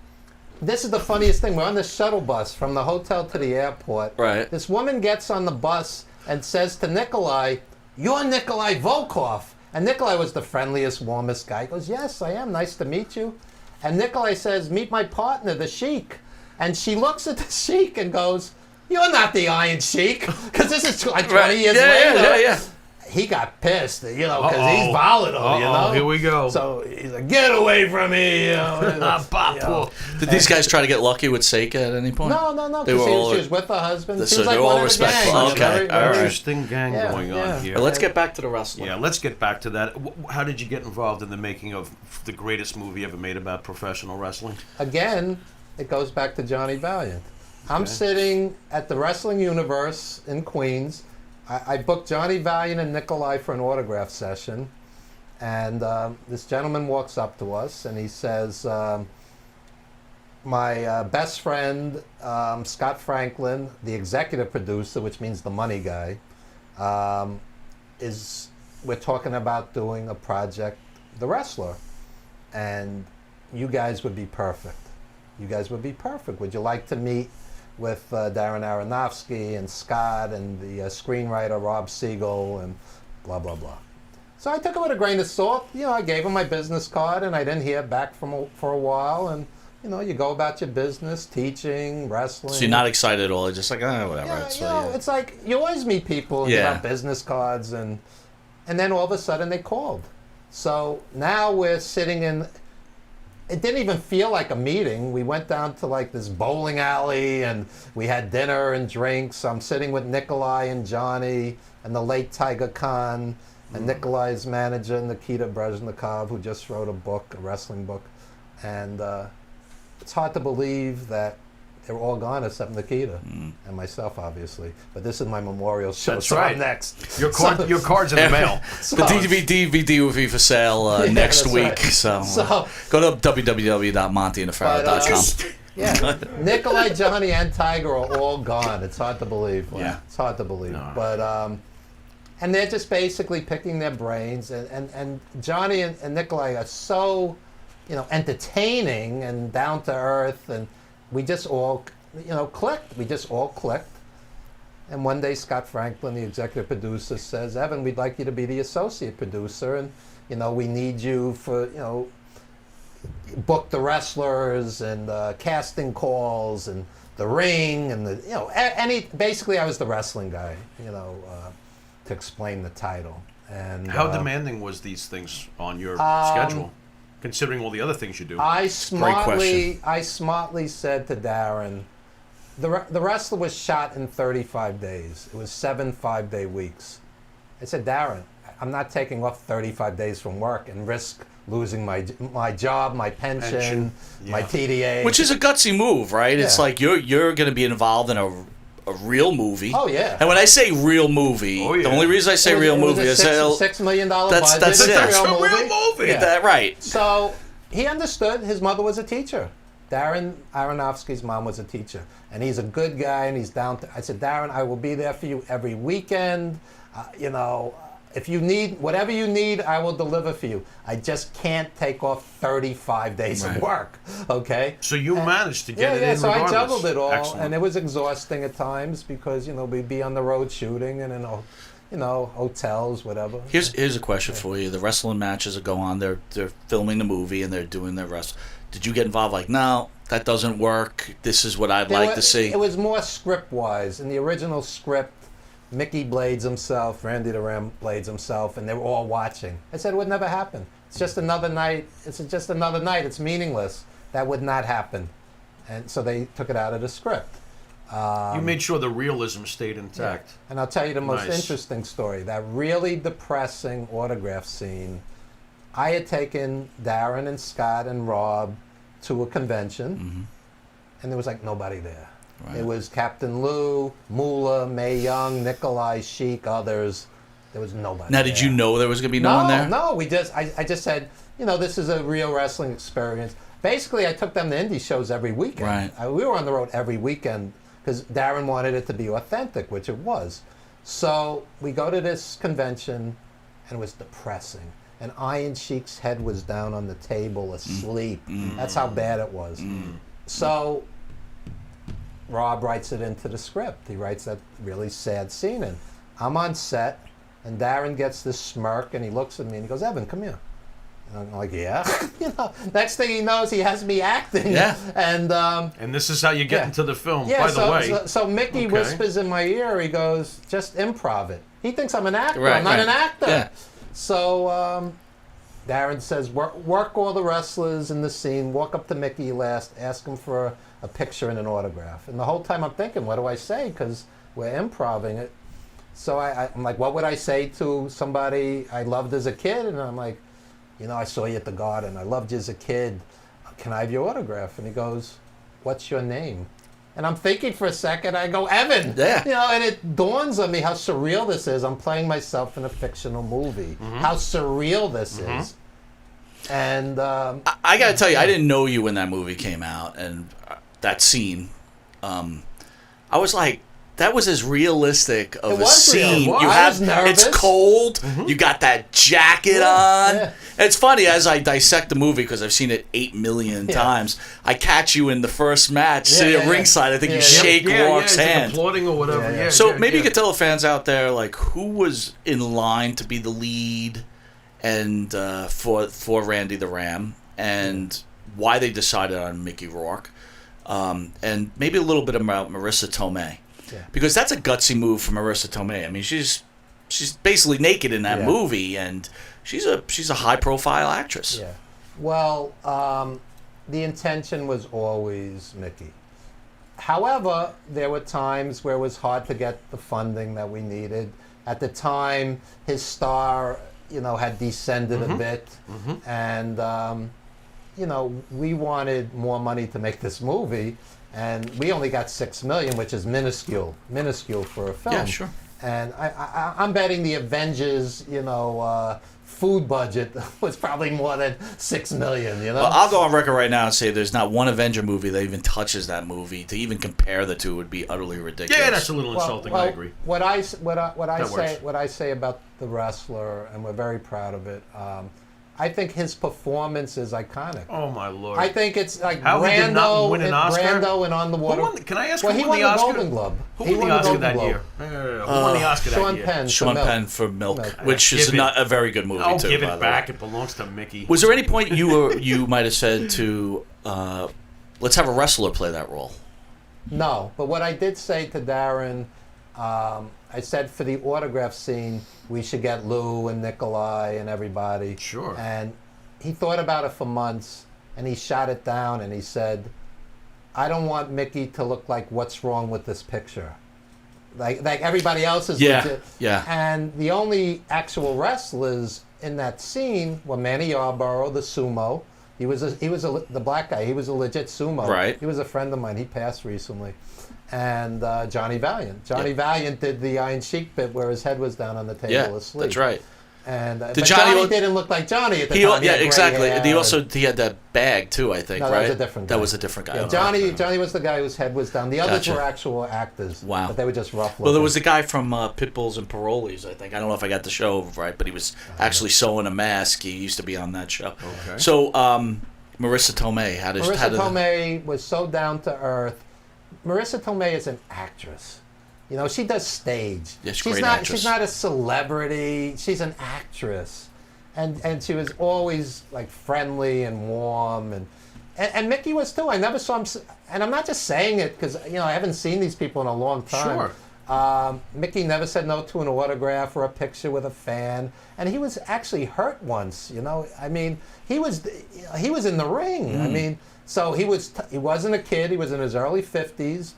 This is the funniest thing. We're on the shuttle bus from the hotel to the airport. Right. This woman gets on the bus and says to Nikolai, "You're Nikolai Volkov." And Nikolai was the friendliest, warmest guy. He goes, "Yes, I am. Nice to meet you." And Nikolai says, "Meet my partner, the Sheik." And she looks at the Sheik and goes, "You're not the Iron Sheik," because this is like 20 years later. Yeah. He got pissed, because he's volatile, Here we go. So he's like, "Get away from me!" Did these guys try to get lucky with Seika at any point? No, They because were all. she was with her husband. She So was like they're all one of the respectful. gang. Okay, Very- all right. Interesting gang Yeah, going yeah. on here. Let's get back to the wrestling. Yeah, let's get back to that. How did you get involved in the making of the greatest movie ever made about professional wrestling? Again, it goes back to Johnny Valiant. I'm sitting at the Wrestling Universe in Queens. I booked Johnny Valiant and Nikolai for an autograph session. And this gentleman walks up to us and he says, my best friend, Scott Franklin, the executive producer, which means the money guy, we're talking about doing a project, The Wrestler. And you guys would be perfect. You guys would be perfect. Would you like to meet with Darren Aronofsky and Scott and the screenwriter Rob Siegel and blah, blah, blah. So I took it with a grain of salt. I gave him my business card and I didn't hear back for a while. And, you go about your business, teaching, wrestling. So you're not excited at all. You're just like, whatever. Yeah, it's like you always meet people and give out business cards. And then all of a sudden they called. So now we're sitting in... It didn't even feel like a meeting. We went down to like this bowling alley and we had dinner and drinks. I'm sitting with Nikolai and Johnny and the late Tiger Khan and Nikolai's manager, Nikita Brezhnikov, who just wrote a book, a wrestling book. And it's hard to believe that they're all gone except Nikita and myself, obviously. But this is my memorial show, That's so right. I'm next. Your card's in the mail. So- The DVD will be for sale next that's week. right. So go to www.monteandthepharaoh.com. Yeah, Nikolai, Johnny, and Tiger are all gone. It's hard to believe. Yeah. It's hard to believe. No. But and they're just basically picking their brains. And Johnny and Nikolai are so, entertaining and down to earth, and we just all, clicked. We just all clicked. And one day, Scott Franklin, the executive producer, says, "Evan, we'd like you to be the associate producer, and we need you for, book the wrestlers and casting calls and the ring and basically I was the wrestling guy, to explain the title." And How demanding was these things on your schedule, considering all the other things you do? I question. smartly said to Darren, the wrestler was shot in 35 days. It was 7 5-day weeks. I said, "Darren, I'm not taking off 35 days from work and risk losing my job, my pension, my TDA." Which is a gutsy move, right? It's Yeah. like you're going to be involved in a real movie. Oh, yeah. And when I say real movie, Oh, yeah. the only reason I say real movie is $6 million That's budget. it. It's That's a a real real movie. movie. Yeah. that right. So he understood. His mother was a teacher. Darren Aronofsky's mom was a teacher. And he's a good guy, and he's down to... I said, "Darren, I will be there for you every weekend. If you need, whatever you need, I will deliver for you. I just can't take off 35 days of work." Okay? So you managed to get it in So I regardless. juggled it all. Excellent. And it was exhausting at times because, we'd be on the road shooting and in hotels, whatever. Here's a question for you. The wrestling matches that go on, they're filming the movie and they're doing their wrestling. Did you get involved like, no, that doesn't work. This is what I'd like to see. It was more script-wise. In the original script, Mickey blades himself, Randy the Ram blades himself, and they were all watching. I said it would never happen. It's just another night. It's just another night. It's meaningless. That would not happen. And so they took it out of the script. You made sure the realism stayed intact. And I'll tell you the most Nice. interesting story. That really depressing autograph scene. I had taken Darren and Scott and Rob to a convention, and there was like nobody there. Right. It was Captain Lou, Moolah, Mae Young, Nikolai, Sheik, others. There was nobody. Now, did you know there was going to be no one there? No. I just said, this is a real wrestling experience. Basically, I took them to indie shows every weekend. Right. We were on the road every weekend because Darren wanted it to be authentic, which it was. So we go to this convention, and it was depressing. And Iron Sheik's head was down on the table, asleep. That's how bad it was. So Rob writes it into the script. He writes that really sad scene, and I'm on set. And Darren gets this smirk, and he looks at me, and he goes, "Evan, come here." And I'm like, "Yeah." Next thing he knows, he has me acting. Yeah. And this is how you get into the film, yeah, by the way. So Mickey whispers in my ear, he goes, "Just improv it." He thinks I'm an actor. Right, I'm not an actor. Yeah. So Darren says, work all the wrestlers in the scene, walk up to Mickey last, ask him for a picture and an autograph. And the whole time I'm thinking, what do I say? Because we're improvising it. So I'm like, what would I say to somebody I loved as a kid? And I'm like, I saw you at the Garden. I loved you as a kid. Can I have your autograph? And he goes, "What's your name?" And I'm thinking for a second. I go, "Evan." Yeah. And it dawns on me how surreal this is. I'm playing myself in a fictional movie. How surreal this is. And I got to tell you, I didn't know you when that movie came out, and that scene. I was like, that was as realistic of a scene. Real. You I was nervous. It's cold. You got that jacket on. Yeah. And it's funny as I dissect the movie because I've seen it 8 million times. I catch you in the first match, sitting at ringside. I think you shake Rourke's hand, applauding or whatever. So maybe you could tell the fans out there like who was in line to be the lead, and for Randy the Ram, and why they decided on Mickey Rourke, and maybe a little bit about Marissa Tomei. Yeah. Because that's a gutsy move from Marissa Tomei. I mean, she's basically naked in that movie, and she's a high profile actress. Yeah. Well, the intention was always Mickey. However, there were times where it was hard to get the funding that we needed. At the time, his star, had descended a bit, and we wanted more money to make this movie. And we only got $6 million, which is minuscule for a film. Yeah, sure. And I'm betting the Avengers, food budget was probably more than $6 million. Well, I'll go on record right now and say there's not one Avenger movie that even touches that movie. To even compare the two would be utterly ridiculous. Yeah, that's a little insulting. I agree. What I say about The Wrestler, and we're very proud of it. I think his performance is iconic. Oh my Lord! I think it's like Brando win an Oscar? Brando and On the Water. Can I ask who won won the Oscar? Golden Globe? Who won the Oscar that year? Who won the Oscar that year? Sean Penn for Milk, which is not a very good movie too. Give it back. It belongs to Mickey. Was there any point you might have said to let's have a wrestler play that role? No, but what I did say to Darren, I said for the autograph scene we should get Lou and Nikolai and everybody. Sure. And he thought about it for months, and he shot it down, and he said, "I don't want Mickey to look like what's wrong with this picture, like everybody else is legit." Yeah. And the only actual wrestlers in that scene were Manny Yarborough, the sumo. He was the black guy. He was a legit sumo. Right. He was a friend of mine. He passed recently. And Johnny Valiant. Johnny Valiant did the Iron Sheik bit where his head was down on the table asleep. That's right. And but Johnny didn't look like Johnny at the time. Yeah, exactly. And he had that bag too, I think. No, right? that was a different guy. That was a different guy. Yeah, Johnny was the guy whose head was down. The others were actual actors. Wow. But they were just rough looking. Well, there was the guy from Pitbulls and Parolees, I think. I don't know if I got the show right, but he was actually sewing a mask. He used to be on that show. Okay. So, Marissa Tomei, Marissa Tomei was so down to earth. Marissa Tomei is an actress. She does stage. Yes, she's great actress. She's not a celebrity. She's an actress. And she was always like friendly and warm, and Mickey was too. I never saw him, and I'm not just saying it because I haven't seen these people in a long time. Sure. Mickey never said no to an autograph or a picture with a fan, and he was actually hurt once. I mean, he was in the ring. I mean, so he wasn't a kid. He was in his early 50s.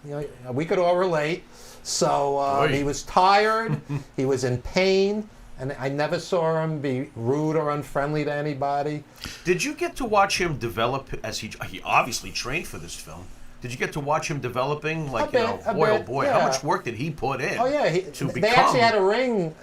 We could all relate. So he was tired. He was in pain. And I never saw him be rude or unfriendly to anybody. Did you get to watch him develop as he obviously trained for this film? Did you get to watch him developing? Like, A you bit, know, a boy, oh bit, boy, yeah. how much work did he put in? Oh yeah, to they become? actually had a ring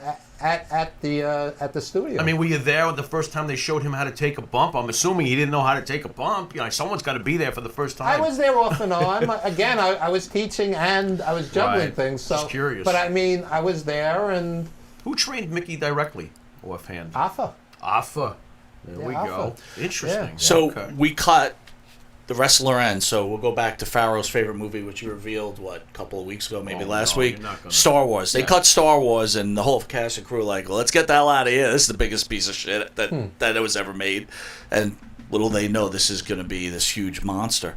at the studio. I mean, were you there the first time they showed him how to take a bump? I'm assuming he didn't know how to take a bump. You know, someone's got to be there for the first time. I was there off and on. Again, I was teaching and I was juggling Right. things. So, Just curious. But I mean, I was there and Who trained Mickey directly, offhand? Afa. Afa. There Yeah, we Afa. go. Interesting. Yeah. So Okay. we cut the wrestler end. So we'll go back to Pharaoh's favorite movie, which you revealed a couple of weeks ago, maybe Oh, last no, week. you're not gonna- Star Wars. They Yeah. cut Star Wars, and the whole cast and crew were like, well, let's get the hell out of here. This is the biggest piece of shit that it was ever made. And little they know, this is going to be this huge monster.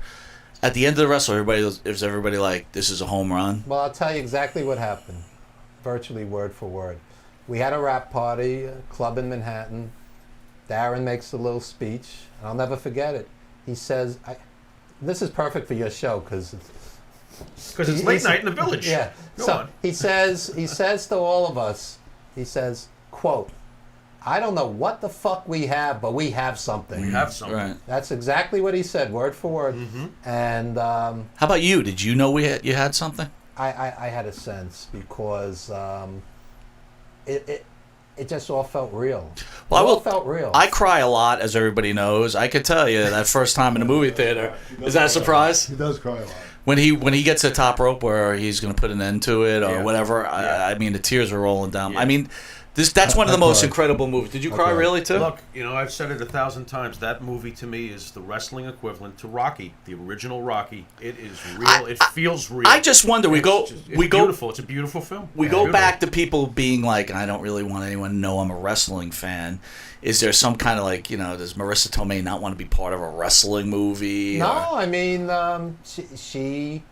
At the end of the wrestler, everybody like, this is a home run. Well, I'll tell you exactly what happened, virtually word for word. We had a rap party, a club in Manhattan. Darren makes a little speech, and I'll never forget it. He says, "This is perfect for your show because Because it's late night in the village. yeah." Go So on. he says to all of us, he says, "Quote, I don't know what the fuck we have, but we have something." We have something. Right. That's exactly what he said, word for word. Mm-hmm. And How about you? Did you know you had something? I had a sense because it just all felt real. Well, It all felt real. I cry a lot, as everybody knows. I could tell you that first time in the movie theater. Is that a surprise? He does cry a lot. When he gets to the top rope where he's going to put an end to it or Yeah. whatever, Yeah. I mean, the tears are rolling down. Yeah. I mean, that's one of the I most cried. incredible movies. Did you cry cried. really, too? Look, you know, I've said it 1,000 times. That movie to me is the wrestling equivalent to Rocky, the original Rocky. It is real. It feels real. I just wonder, It's go beautiful. It's a beautiful film. we Yeah. go Beautiful. back to people being like, I don't really want anyone to know I'm a wrestling fan. Is there some kind of like, does Marissa Tomei not want to be part of a wrestling movie? No, or- I mean, she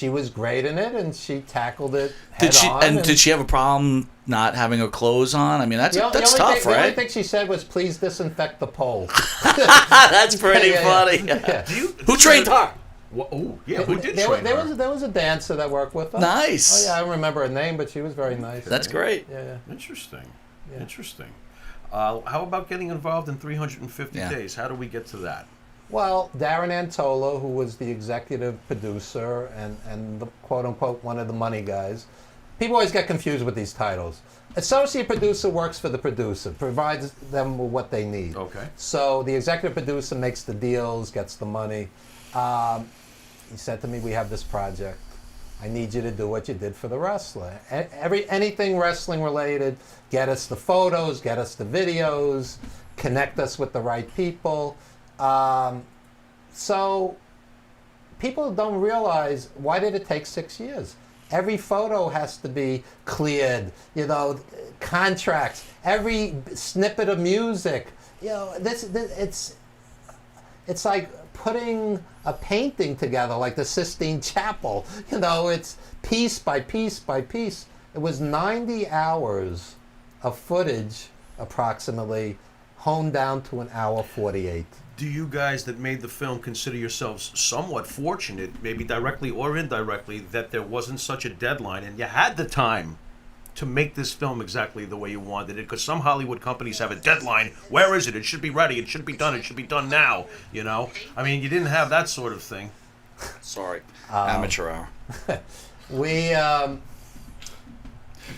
was great in it, and she tackled it head on. Did she have a problem not having her clothes on? I mean, that's The only tough, thing, the only right? thing she said was, "Please disinfect the pole." That's pretty Yeah, funny. yeah. Do you, Who trained her? Oh, yeah. Who did there, train there her? was there was a dancer that worked with her. Nice. Oh yeah, I don't remember her name, but she was very nice. That's great. Yeah. Interesting. Yeah. Interesting. How about getting involved in 350 Yeah. Days? How do we get to that? Well, Darren Antolo, who was the executive producer and the quote-unquote one of the money guys. People always get confused with these titles. Associate producer works for the producer, provides them with what they need. Okay. So the executive producer makes the deals, gets the money. He said to me, "We have this project. I need you to do what you did for the wrestler. Anything wrestling related, get us the photos, get us the videos, connect us with the right people." So people don't realize, why did it take 6 years? Every photo has to be cleared, contracts, every snippet of music. It's like putting a painting together, like the Sistine Chapel. It's piece by piece by piece. It was 90 hours of footage, approximately, honed down to an hour 48. Do you guys that made the film consider yourselves somewhat fortunate, maybe directly or indirectly, that there wasn't such a deadline and you had the time to make this film exactly the way you wanted it? Because some Hollywood companies have a deadline. Where is it? It should be ready. It should be done. It should be done now. I mean, you didn't have that sort of thing. Sorry. Amateur hour. We,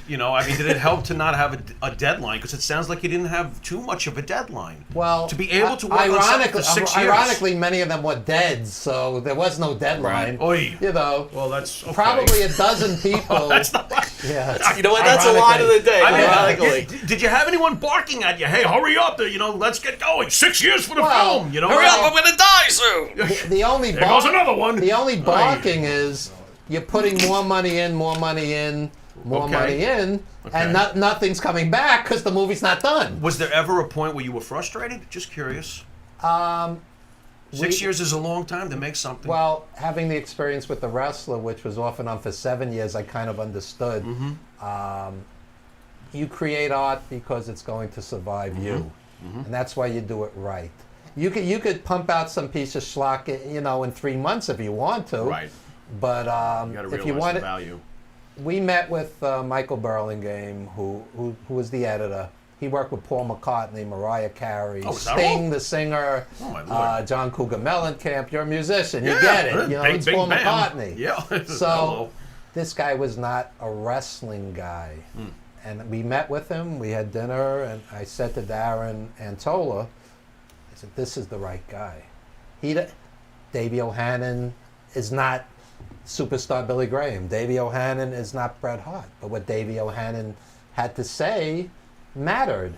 Did it help to not have a deadline? Because it sounds like you didn't have too much of a deadline. well, To be able to work on something for 6 years. ironically, many of them were dead, so there was no deadline. Oy. Well, that's okay. probably a dozen people. That's not right. Yeah. You know what? That's a line of the day. I mean, ironically. did you have anyone barking at you? Hey, hurry up! Let's get going. 6 years for the Well, film. Hurry up, I'm going to die soon. The only There goes another one. The only barking is you're putting more money in, more money in, more Okay. money in, and nothing's coming back because the movie's not done. Was there ever a point where you were frustrated? Just curious. 6 years is a long time to make something. Well, having the experience with The Wrestler, which was off and on for 7 years, I kind of understood. You create art because it's going to survive you, and that's why you do it right. You could pump out some piece of schlock, in 3 months if you want to. Right. But You got to if realize you want the it, value. we met with Michael Burlingame, who was the editor, He worked with Paul McCartney, Mariah Carey, Oh, is that Sting, all? the singer, Oh, my Lord. John Cougar Mellencamp. You're a musician. You Yeah, get it. good. You know, Big, it's big Paul band. McCartney. Yeah. So Hello. this guy was not a wrestling guy. And we met with him. We had dinner, and I said to Darren Antola, I said, this is the right guy. Davey O'Hannon is not superstar Billy Graham. Davey O'Hannon is not Bret Hart. But what Davey O'Hannon had to say mattered.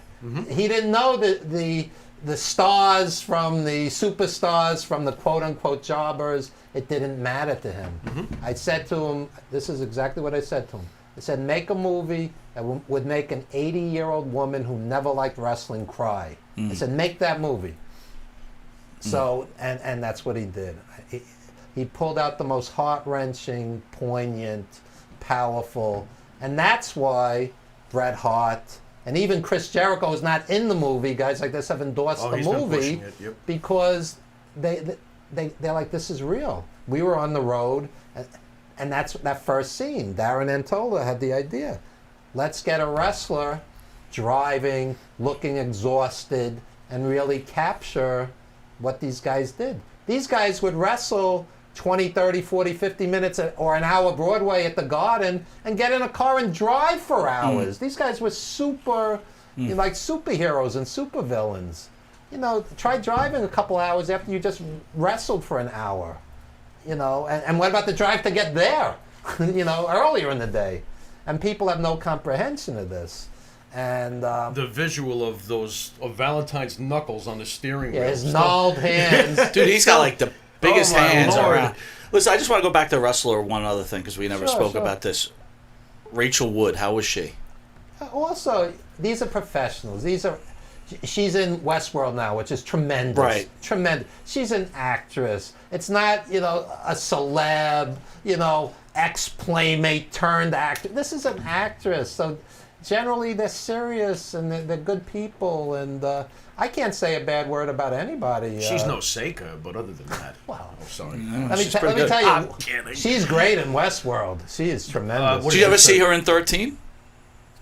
He didn't know the stars from the superstars from the quote-unquote jobbers. It didn't matter to him. I said to him, this is exactly what I said to him. I said, make a movie that would make an 80-year-old woman who never liked wrestling cry. I said, make that movie. So, and that's what he did. He pulled out the most heart-wrenching, poignant, powerful, and that's why Bret Hart and even Chris Jericho is not in the movie. Guys like this have endorsed the he's been movie pushing it, yep. because they're like, this is real. We were on the road, and that's that first scene. Darren Antola had the idea. Let's get a wrestler driving, looking exhausted, and really capture what these guys did. These guys would wrestle 20, 30, 40, 50 minutes or an hour Broadway at the Garden and get in a car and drive for hours. These guys were like superheroes and supervillains. You know, try driving a couple hours after you just wrestled for an hour. You know, and what about the drive to get there? You know, earlier in the day. And people have no comprehension of this. And The visual of Valentine's knuckles on the steering wheel. his gnarled hands. Dude, he's got like the biggest Oh, my hands Lord. around. Listen, I just want to go back to wrestler one other thing because we never Sure, spoke sure. about this. Rachel Wood, how was she? Also, these are professionals. She's in Westworld now, which is tremendous. Right. Tremendous. She's an actress. It's not, you know, a celeb, you know, ex-playmate turned actor. This is an actress. So generally they're serious and they're good people. And I can't say a bad word about anybody. She's no Seika, but other than that. Well, Oh, sorry. let me she's pretty good. tell I'm you, kidding. she's great in Westworld. She is tremendous. what Did you ever see her in 13?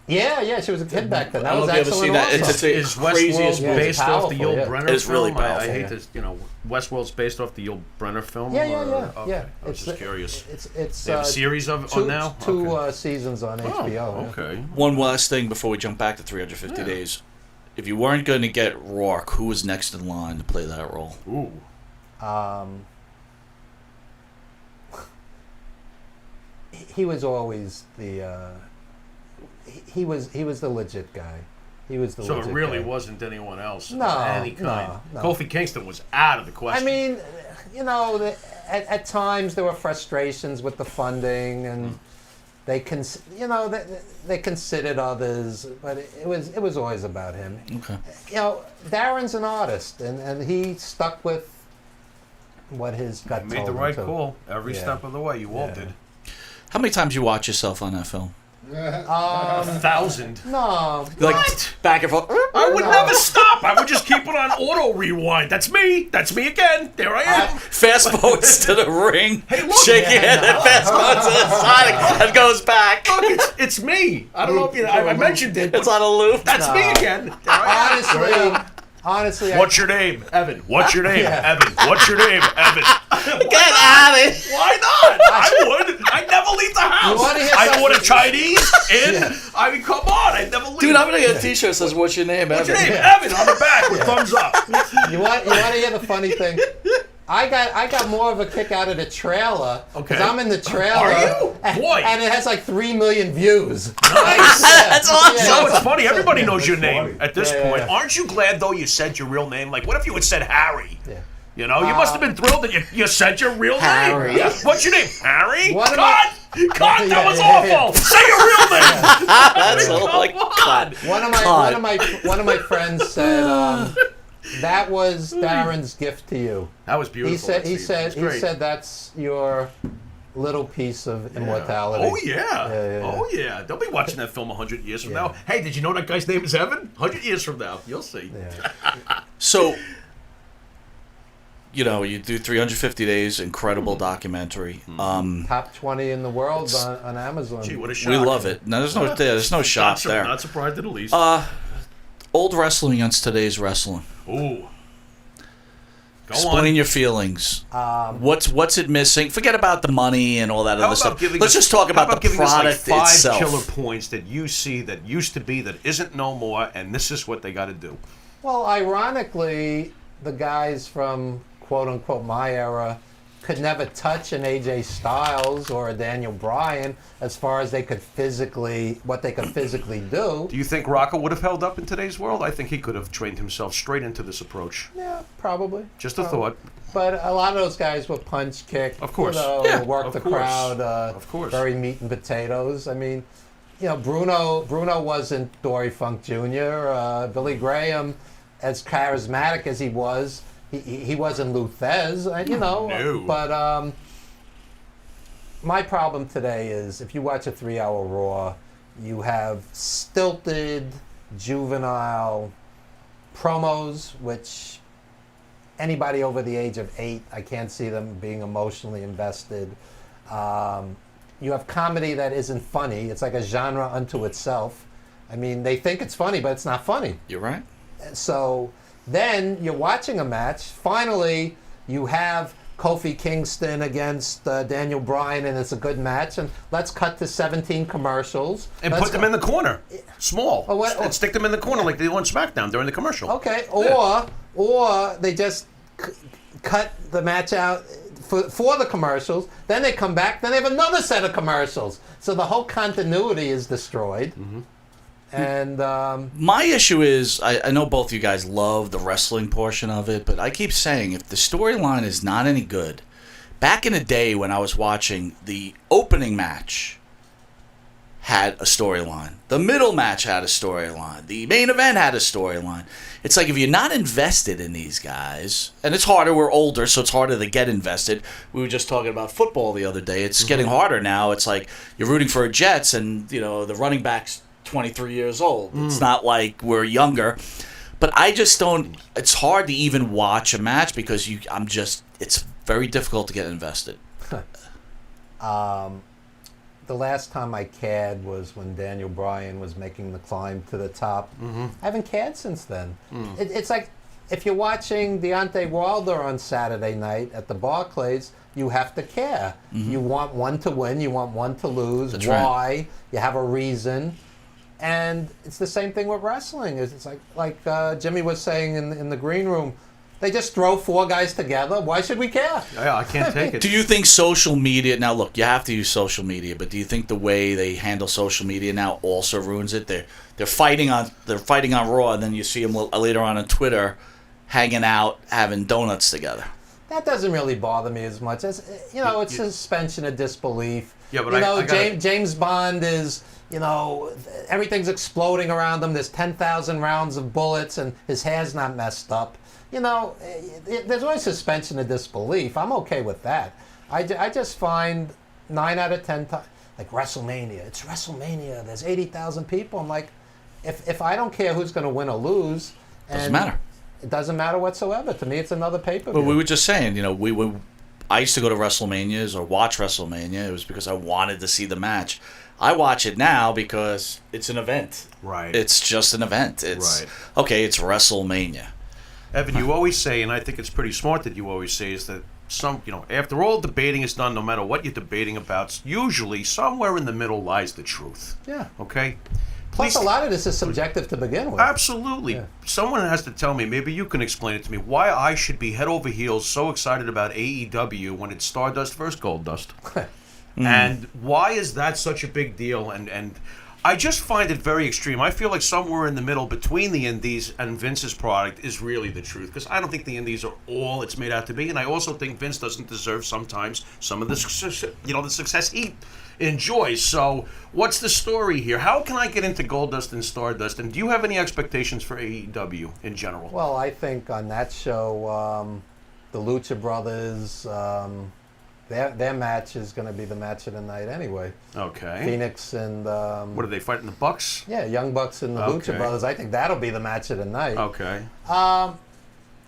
Yeah, she was a kid back then. That I was don't know if you ever excellent seen that. also. It's the Is craziest Westworld Yeah, it's based off the powerful, old yeah. Brenner It's really film? I powerful, hate yeah. to, Westworld's based off the old Brenner film? Yeah. Okay. I was just curious. It's They have a series of two, on now? two Okay. seasons on Oh, HBO. yeah. okay. One last thing before we jump back to 350 days. If you weren't going to get Rourke, who was next in line to play that role? Ooh. He was always the he was the legit guy. He was the So it legit really guy. wasn't anyone else No, of any kind. no. Kofi Kingston was out of the I question. mean, you know, at times there were frustrations with the funding, and they they considered others, but it was always about him. Okay. You know, Darren's an artist, and he stuck with what his gut You made told the him right to. call every Yeah. step of the way. You all Yeah. did. How many times you watch yourself on that film? 1,000. No, Like back and forth. I would never stop. I would just keep it on auto rewind. That's me. That's me again. There I am. Fast forwards to the ring, look. shake your head, and fast forwards to the side and goes back. Look, it's me. I don't know if I mentioned it. It's on a loop. That's me again. There I am. honestly, What's your name, Evan? What's your name, Yeah. Evan? What's your name, Evan? Get out of here. Why not? I would. I'd never leave the house. wanna hear I order something? Chinese in. I mean, come on. I'd never leave. Dude, I'm gonna get a T-shirt that says "What's your name, What's Evan?" your name? Evan on the back with thumbs up. You want to hear the funny thing? I got more of a kick out of the trailer because Okay. I'm in the trailer. Are you? And, Boy. and it has like 3 million views. That's awesome. You know, it's funny. Everybody knows your name at this Yeah, point. yeah. Aren't you glad, though, you said your real name? Like, what if you had said Harry? Yeah. You know, you must have been thrilled that you said your real Harry. name. Yeah. What's your name? Harry? What am Cut! I- Cut! That was Yeah, yeah, awful! Say your real name! That's Come all like on! One of my friends said that was Darren's gift to you. That was beautiful. He that scene. It was great. that's your little piece of immortality. Oh, yeah. Yeah. Oh, yeah. They'll be watching that film 100 years from Yeah. now. Hey, did you know that guy's name is Evan? 100 years from now. You'll see. Yeah. So, you know, you do 350 Days, incredible documentary. Top 20 in the world on Amazon. Gee, what a shock. We love it. No, there's no shock Not there. surprised in the least. Old wrestling against today's wrestling. Ooh. Explain your feelings. What's it missing? Forget about the money and all that other stuff. Let's just talk about the product like 5 itself. killer points that you see that used to be that isn't no more, and this is what they got to do. Well, ironically, the guys from quote-unquote my era could never touch an AJ Styles or a Daniel Bryan as far as what they could physically do. Do you think Rocco would have held up in today's world? I think he could have trained himself straight into this approach. Yeah, probably. Just a thought. But a lot of those guys were punch kick. Of course. Work the crowd. Of course. Very meat and potatoes. I mean, Bruno wasn't Dory Funk Jr. Billy Graham, as charismatic as he was, he wasn't Luthez, No. But my problem today is if you watch a 3-hour Raw, you have stilted, juvenile promos, which anybody over the age of 8, I can't see them being emotionally invested. You have comedy that isn't funny. It's like a genre unto itself. I mean, they think it's funny, but it's not funny. You're right. So then you're watching a match. Finally, you have Kofi Kingston against Daniel Bryan, and it's a good match. And let's cut to 17 commercials. And put them in the corner. Small. And stick them in the corner like they do on SmackDown during the commercial. Okay. Or they just cut the match out for the commercials. Then they come back. Then they have another set of commercials. So the whole continuity is destroyed. Mm-hmm. And my issue is, I know both you guys love the wrestling portion of it, but I keep saying if the storyline is not any good, back in the day when I was watching, the opening match had a storyline. The middle match had a storyline. The main event had a storyline. It's like if you're not invested in these guys, and it's harder, we're older, so it's harder to get invested. We were just talking about football the other day. It's getting harder now. It's like you're rooting for a Jets and, the running back's 23 years old. It's not like we're younger. But I just don't, it's hard to even watch a match because it's very difficult to get invested. The last time I cared was when Daniel Bryan was making the climb to the top. I haven't cared since then. It's like if you're watching Deontay Wilder on Saturday night at the Barclays, you have to care. You want one to win, you want one to lose. That's Why? right. You have a reason. And it's the same thing with wrestling. It's like Jimmy was saying in the green room. They just throw 4 guys together. Why should we care? Yeah, I can't take it. Do you think social media, now look, you have to use social media, but do you think the way they handle social media now also ruins it? They're fighting on Raw, and then you see them later on Twitter hanging out, having donuts together. That doesn't really bother me as much as it's suspension of disbelief. Yeah, but James Bond is everything's exploding around him. There's 10,000 rounds of bullets, and his hair's not messed up. There's always suspension of disbelief. I'm okay with that. I just find 9 out of 10 times, like WrestleMania. It's WrestleMania. There's 80,000 people. I'm like, if I don't care who's going to win or lose, Doesn't matter. It doesn't matter whatsoever. To me, it's another pay-per-view. But we were just saying, I used to go to WrestleManias or watch WrestleMania. It was because I wanted to see the match. I watch it now because it's an event. Right. It's just an event. It's WrestleMania. Evan, you always say, and I think it's pretty smart that you always say, is that after all debating is done, no matter what you're debating about, usually somewhere in the middle lies the truth. Yeah. Okay? Plus, a lot of this is subjective to begin with. Absolutely. Yeah. Someone has to tell me, maybe you can explain it to me, why I should be head over heels so excited about AEW when it's Stardust versus Goldust. And why is that such a big deal? And I just find it very extreme. I feel like somewhere in the middle between the indies and Vince's product is really the truth, because I don't think the indies are all it's made out to be, and I also think Vince doesn't deserve sometimes some of the success he enjoys. So what's the story here? How can I get into Goldust and Stardust, and do you have any expectations for AEW in general? Well, I think on that show, the Lucha Brothers, their match is going to be the match of the night anyway. Okay. Phoenix and... what are they, fighting the Bucks? Yeah, Young Bucks and the Lucha Brothers. I think that'll be the match of the night. Okay.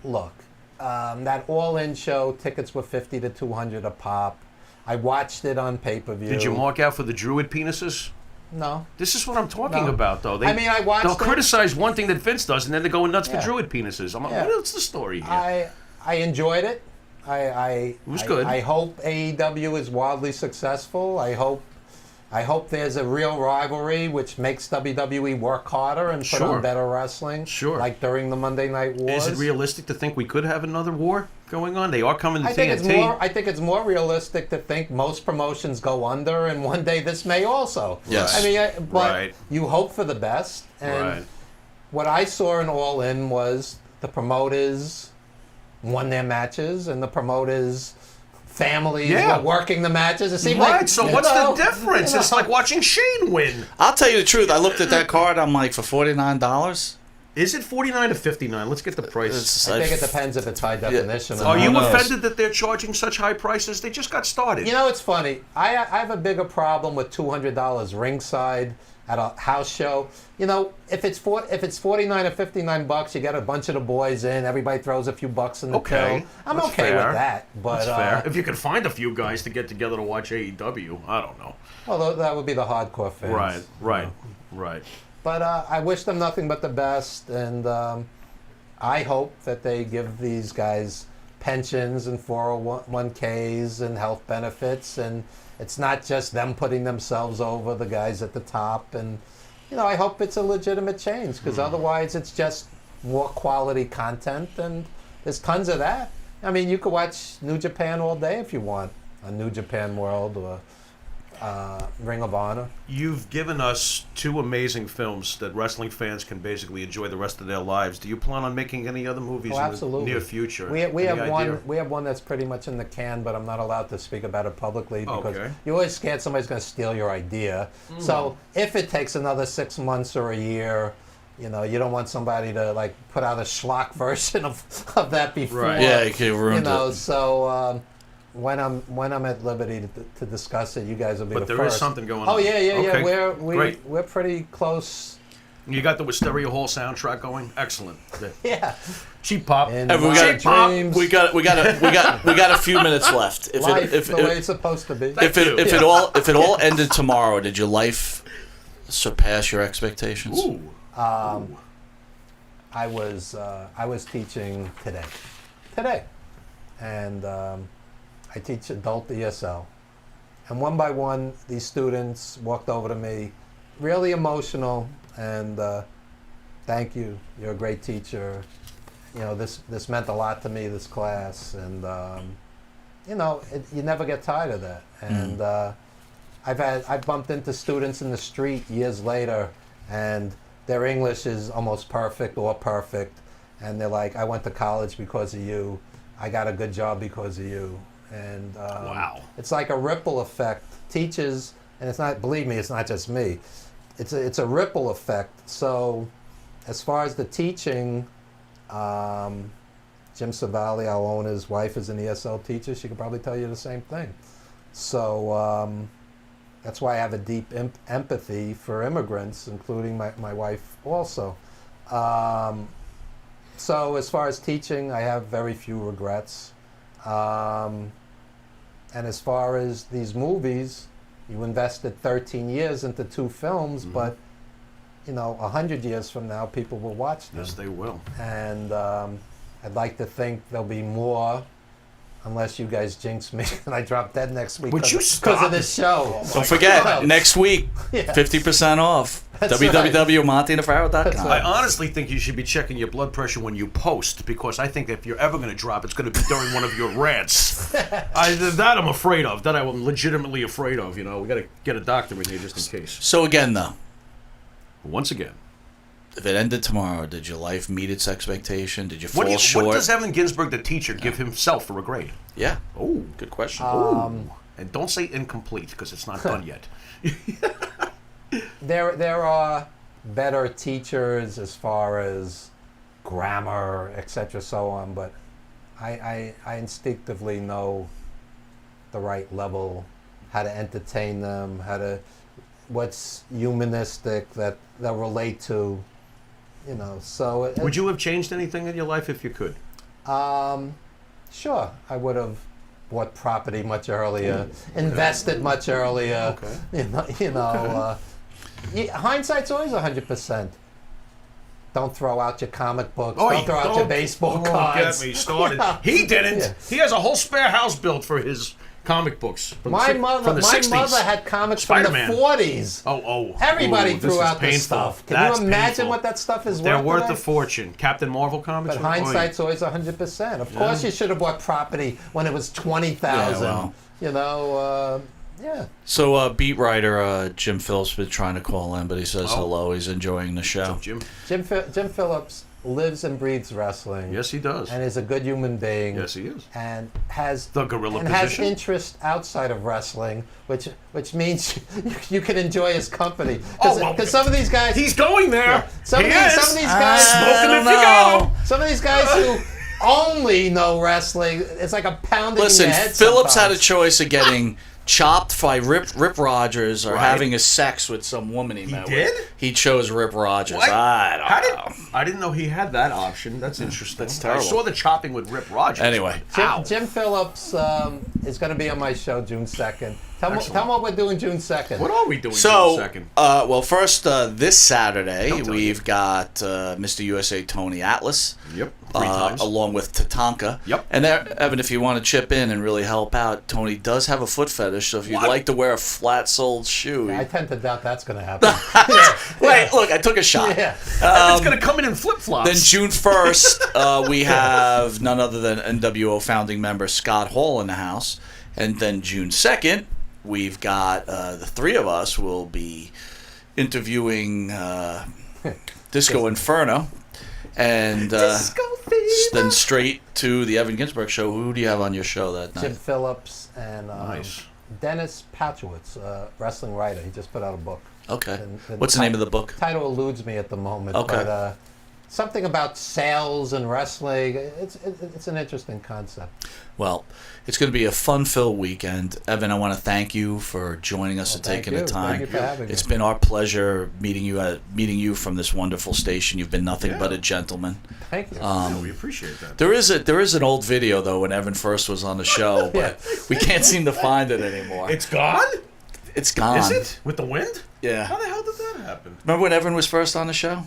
Look, that All-In show, tickets were $50 to $200 a pop. I watched it on pay-per-view. Did you mark out for the Druid penises? No. This is what I'm talking No. about, though. I mean, I watched They'll it. criticize one thing that Vince does, and then they're going nuts Yeah. for druid penises. I'm like, Yeah. what's the story here? I enjoyed it. It was good. I hope AEW is wildly successful. I hope there's a real rivalry which makes WWE work harder and put Sure. on better wrestling. Sure. Like during the Monday Night Wars. Is it realistic to think we could have another war going on? They are coming to I think TNT. I think it's more realistic to think most promotions go under, and one day this may also. Yes. I mean, but Right. you hope for the best. And Right. what I saw in All In was the promoters won their matches, and the promoters' families Yeah. were working the matches. It seemed Right, like, so you what's know, the difference? you It's know. like watching Shane win. I'll tell you the truth. I looked at that card. I'm like, for $49. Is it 49 or 59? Let's get the price. I think it depends if it's high definition. or Are not. you knows? offended that they're charging such high prices? They just got started. You know, it's funny. I have a bigger problem with $200 ringside at a house show. You know, if it's 49 or 59 bucks, you get a bunch of the boys in. Everybody throws a few bucks in the Okay, till. I'm that's okay fair. with that. But That's fair. If you could find a few guys to get together to watch AEW, I don't know. well, that would be the hardcore fans. Right. But I wish them nothing but the best, and I hope that they give these guys pensions and 401ks and health benefits, and it's not just them putting themselves over the guys at the top. And I hope it's a legitimate change, because otherwise it's just more quality content, and there's tons of that. I mean, you could watch New Japan all day if you want, a New Japan World or Ring of Honor. You've given us two amazing films that wrestling fans can basically enjoy the rest of their lives. Do you plan on making any other movies Oh, in absolutely. the near future? We Any have idea? one. We have one that's pretty much in the can, but I'm not allowed to speak about it publicly because Okay. you're always scared somebody's going to steal your idea. So if it takes another 6 months or a year, you don't want somebody to like put out a schlock version of that before. Right. Yeah, you could ruin it. So when I'm at liberty to discuss it, you guys will be But the there is first. something going Oh on. yeah. Okay. Great. We're pretty close. You got the Wisteria Hall soundtrack going? Excellent. Yeah. Cheap pop. In Hey, we my got- dreams, We got a few minutes left. life the way it's supposed to be. If it all ended tomorrow, did your life surpass your expectations? Ooh. I was teaching today, and I teach adult ESL, and one by one these students walked over to me, really emotional, and thank you, you're a great teacher. This meant a lot to me, this class, and you never get tired of that. And I've bumped into students in the street years later, and their English is almost perfect or perfect, and they're like, I went to college because of you, I got a good job because of you. And Wow. it's like a ripple effect. Teachers, and believe me, it's not just me, it's a ripple effect. So as far as the teaching, Jim Savali, our owner's wife, is an ESL teacher. She could probably tell you the same thing. So that's why I have a deep empathy for immigrants, including my wife also. So as far as teaching, I have very few regrets. And as far as these movies, you invested 13 years into 2 films, but 100 years from now, people will watch them. Yes, they will. And I'd like to think there'll be more, unless you guys jinx me and I drop dead next week Would you because stop? of this show. Don't forget, God. next week, Yeah. 50% off. That's www.monteandthepharaoh.com. That's I right. honestly think you should be checking your blood pressure when you post, because I think if you're ever going to drop, it's going to be during one of your rants. That I'm afraid of. That I'm legitimately afraid of. We got to get a doctor in here just in case. So again, though, Once again, if it ended tomorrow, did your life meet its expectation? Did you fall what short? does Evan Ginzburg, the teacher, give himself for a grade? Yeah. Oh, Good question. and don't say incomplete, because it's not done yet. There are better teachers as far as grammar, etc., so on, but I instinctively know the right level, how to entertain them, what's humanistic that they'll relate to, so Would you have changed anything in your life if you could? Sure, I would have bought property much earlier, invested much earlier. Okay. Hindsight's always 100%. Don't throw out your comic books. Oh, Don't throw out your baseball cards. Get me started. He didn't. Yeah. He has a whole spare house built for his comic books. My from mother the 60s. had comics Spider-Man. from the 40s. Everybody Ooh, threw out painful. this stuff. Can That's you imagine painful. what that stuff is They're worth worth today? a fortune. Captain Marvel comics. But hindsight's always 100%. Of course, you should have bought property when it was 20,000. Yeah, well. You know, yeah. So, beat writer Jim Phillips been trying to call in, but he says hello. He's enjoying the show. Jim. Jim Phillips lives and breathes wrestling. Yes, he does. And is a good human being. Yes, he is. And has The gorilla and position. has interest outside of wrestling, which means you can enjoy his company. Oh, well, Because some of these guys, He's going there. some of He is. these guys, Smoking if you got him. some of these guys who only know wrestling, it's like a pounding Listen, in your head. Phillips had a sometimes. choice of getting chopped by Rip Rogers or Right. having a sex with some woman he met did? with. He chose Rip Rogers. What? I don't know. I didn't know he had that option. That's interesting. That's terrible. I saw the chopping with Rip Rogers. Anyway. Jim Phillips is going to be on my show June 2nd. Tell me what we're doing June 2nd. What are we doing So, June 2nd? well, first, this Saturday, Don't tell we've you. got Mr. USA Tony Atlas. Yep. 3 times. Along with Tatanka. Yep. And Evan, if you want to chip in and really help out, Tony does have a foot fetish, so if you'd What? like to wear a flat-soled shoe... I tend to doubt that's going to happen. Wait, look, I took a shot. Yeah. Evan's going to come in flip-flops. Then June 1st, we have none other than NWO founding member Scott Hall in the house. And then June 2nd, we've got the three of us will be interviewing Disco Inferno. And then straight to the Evan Ginzburg show. Who do you have on your show that night? Jim Phillips and Nice. Dennis Patchowitz, wrestling writer. He just put out a book. Okay. And What's the name of the book? Title eludes me at the moment. Okay. But, something about sales and wrestling. It's an interesting concept. Well, it's going to be a fun-filled weekend. Evan, I want to thank you for joining us and Thank taking you. the time. Thank you for having me. It's been our pleasure meeting you from this wonderful station. You've been nothing but a gentleman. Thank you. Yeah, we appreciate that. There is an old video though when Evan first was on the show, but we can't seem to find it anymore. It's gone? It's gone. Is it? With the wind? Yeah. How the hell did that happen? Remember when Evan was first on the show?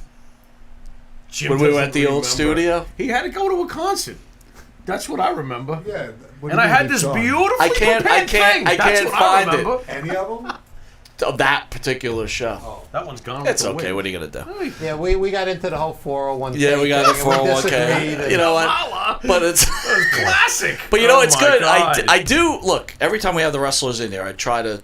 Jim When we were doesn't at the old remember. studio? He had to go to a concert. That's what I remember. Yeah. what do And you I mean had it's this gone? beautifully I can't thing. That's find what I it. remember. Any of them? Of that particular show. That one's gone. It's with the okay. wind. What are you gonna do? Yeah, we got into the whole 401k. Yeah, we got the thing, and we 401k. disagreed, You know what? Holla. But it's Classic. But you know, Oh it's my good. God. I do look every time we have the wrestlers in there. I try to,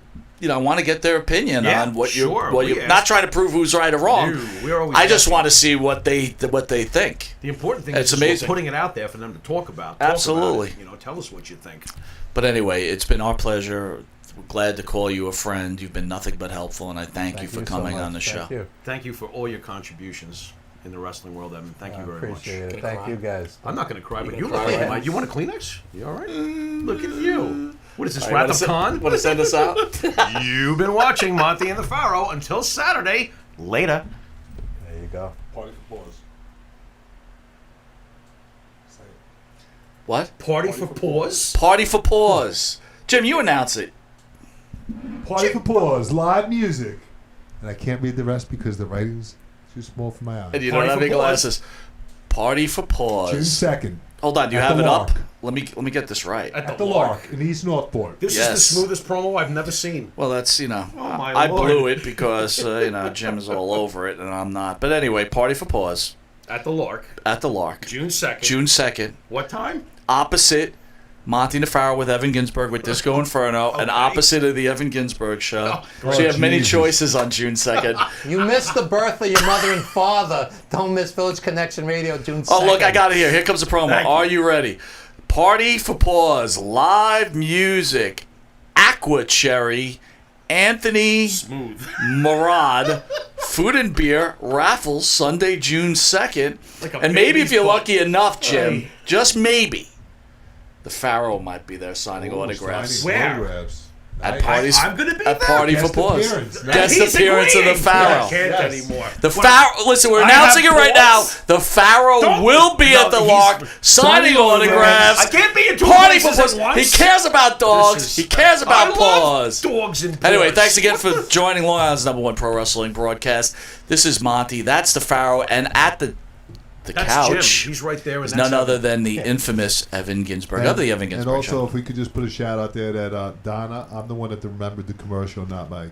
I want to get their opinion Yeah, on what sure. you We not ask. trying to prove who's right or wrong. No, we're always I just asking. want to see what they think. The important thing It's is amazing. we're putting it out there for them to talk about. Absolutely. Talk about it. Tell us what you think. But anyway, it's been our pleasure. We're glad to call you a friend. You've been nothing but helpful, and I thank you for so coming much. on the show. Thank you. Thank you for all your contributions in the wrestling world, Evan. Thank you very much. Appreciate it. Thank you guys. I'm not going to cry, but you gonna look cry, like Evan? you want a Kleenex? You all right? Look at you. What is this, All right, Wrath of Khan? Want to send us out? You've been watching Monte and the Pharaoh. Until Saturday. Later. There you go. Party for pause. Say it. What? Party for pause. Party for pause. Jim, you announce it. Party for pause. Live music. And I can't read the rest because the writing's too small for my eyes. And you Party don't have for any pause. glasses. Party for June pause. 2nd. Hold on, do you At have the it up? Lark. Let me get this right. At the Lark in East Northport. This Yes. is the smoothest promo I've never seen. Well, that's, my I Lord. blew it because, Jim's all over it and I'm not. But anyway, Party for Pause At the Lark. at the Lark. June 2nd. June 2nd, What time? opposite Monte and the Pharaoh with Evan Ginzburg with Disco Inferno, and Okay. opposite of the Evan Ginzburg show. Oh, So you have many Jesus. choices on June 2nd. You missed the birth of your mother and father. Don't miss Village Connection Radio June 2nd. Oh, look, I got it here. Here comes the promo. Thank you. Are you ready? Party for Pause, live music, Aqua Cherry, Anthony Smooth. Murad, food and beer, raffles, Sunday, June 2nd. Like a And maybe if baby's you're butt. lucky enough, Jim, Hey. just maybe, the Pharaoh might be there signing autographs. Where? Autographs. At parties, I'm going to be at there. Party for Guest Paws. appearance. Guest He's appearance of the agreeing. Pharaoh. I can't Yes. anymore. The What- Pharaoh. Listen, we're I announcing it have right now. paws? The Pharaoh Don't- will be No, at the he's- Lark signing signing autographs. I can't be in two Party for places Paws. at once. He cares about dogs. This is- He cares about I love paws. dogs and paws. Anyway, thanks again for joining Long Island's #1 pro wrestling broadcast. This is Monty. That's the Pharaoh, and at the That's couch Jim. He's right there. is And none that's other than the infamous Evan Ginzburg of the Evan And Ginzburg also, Show. if we could just put a shout out there that Donna, I'm the one that remembered the commercial, not Mike.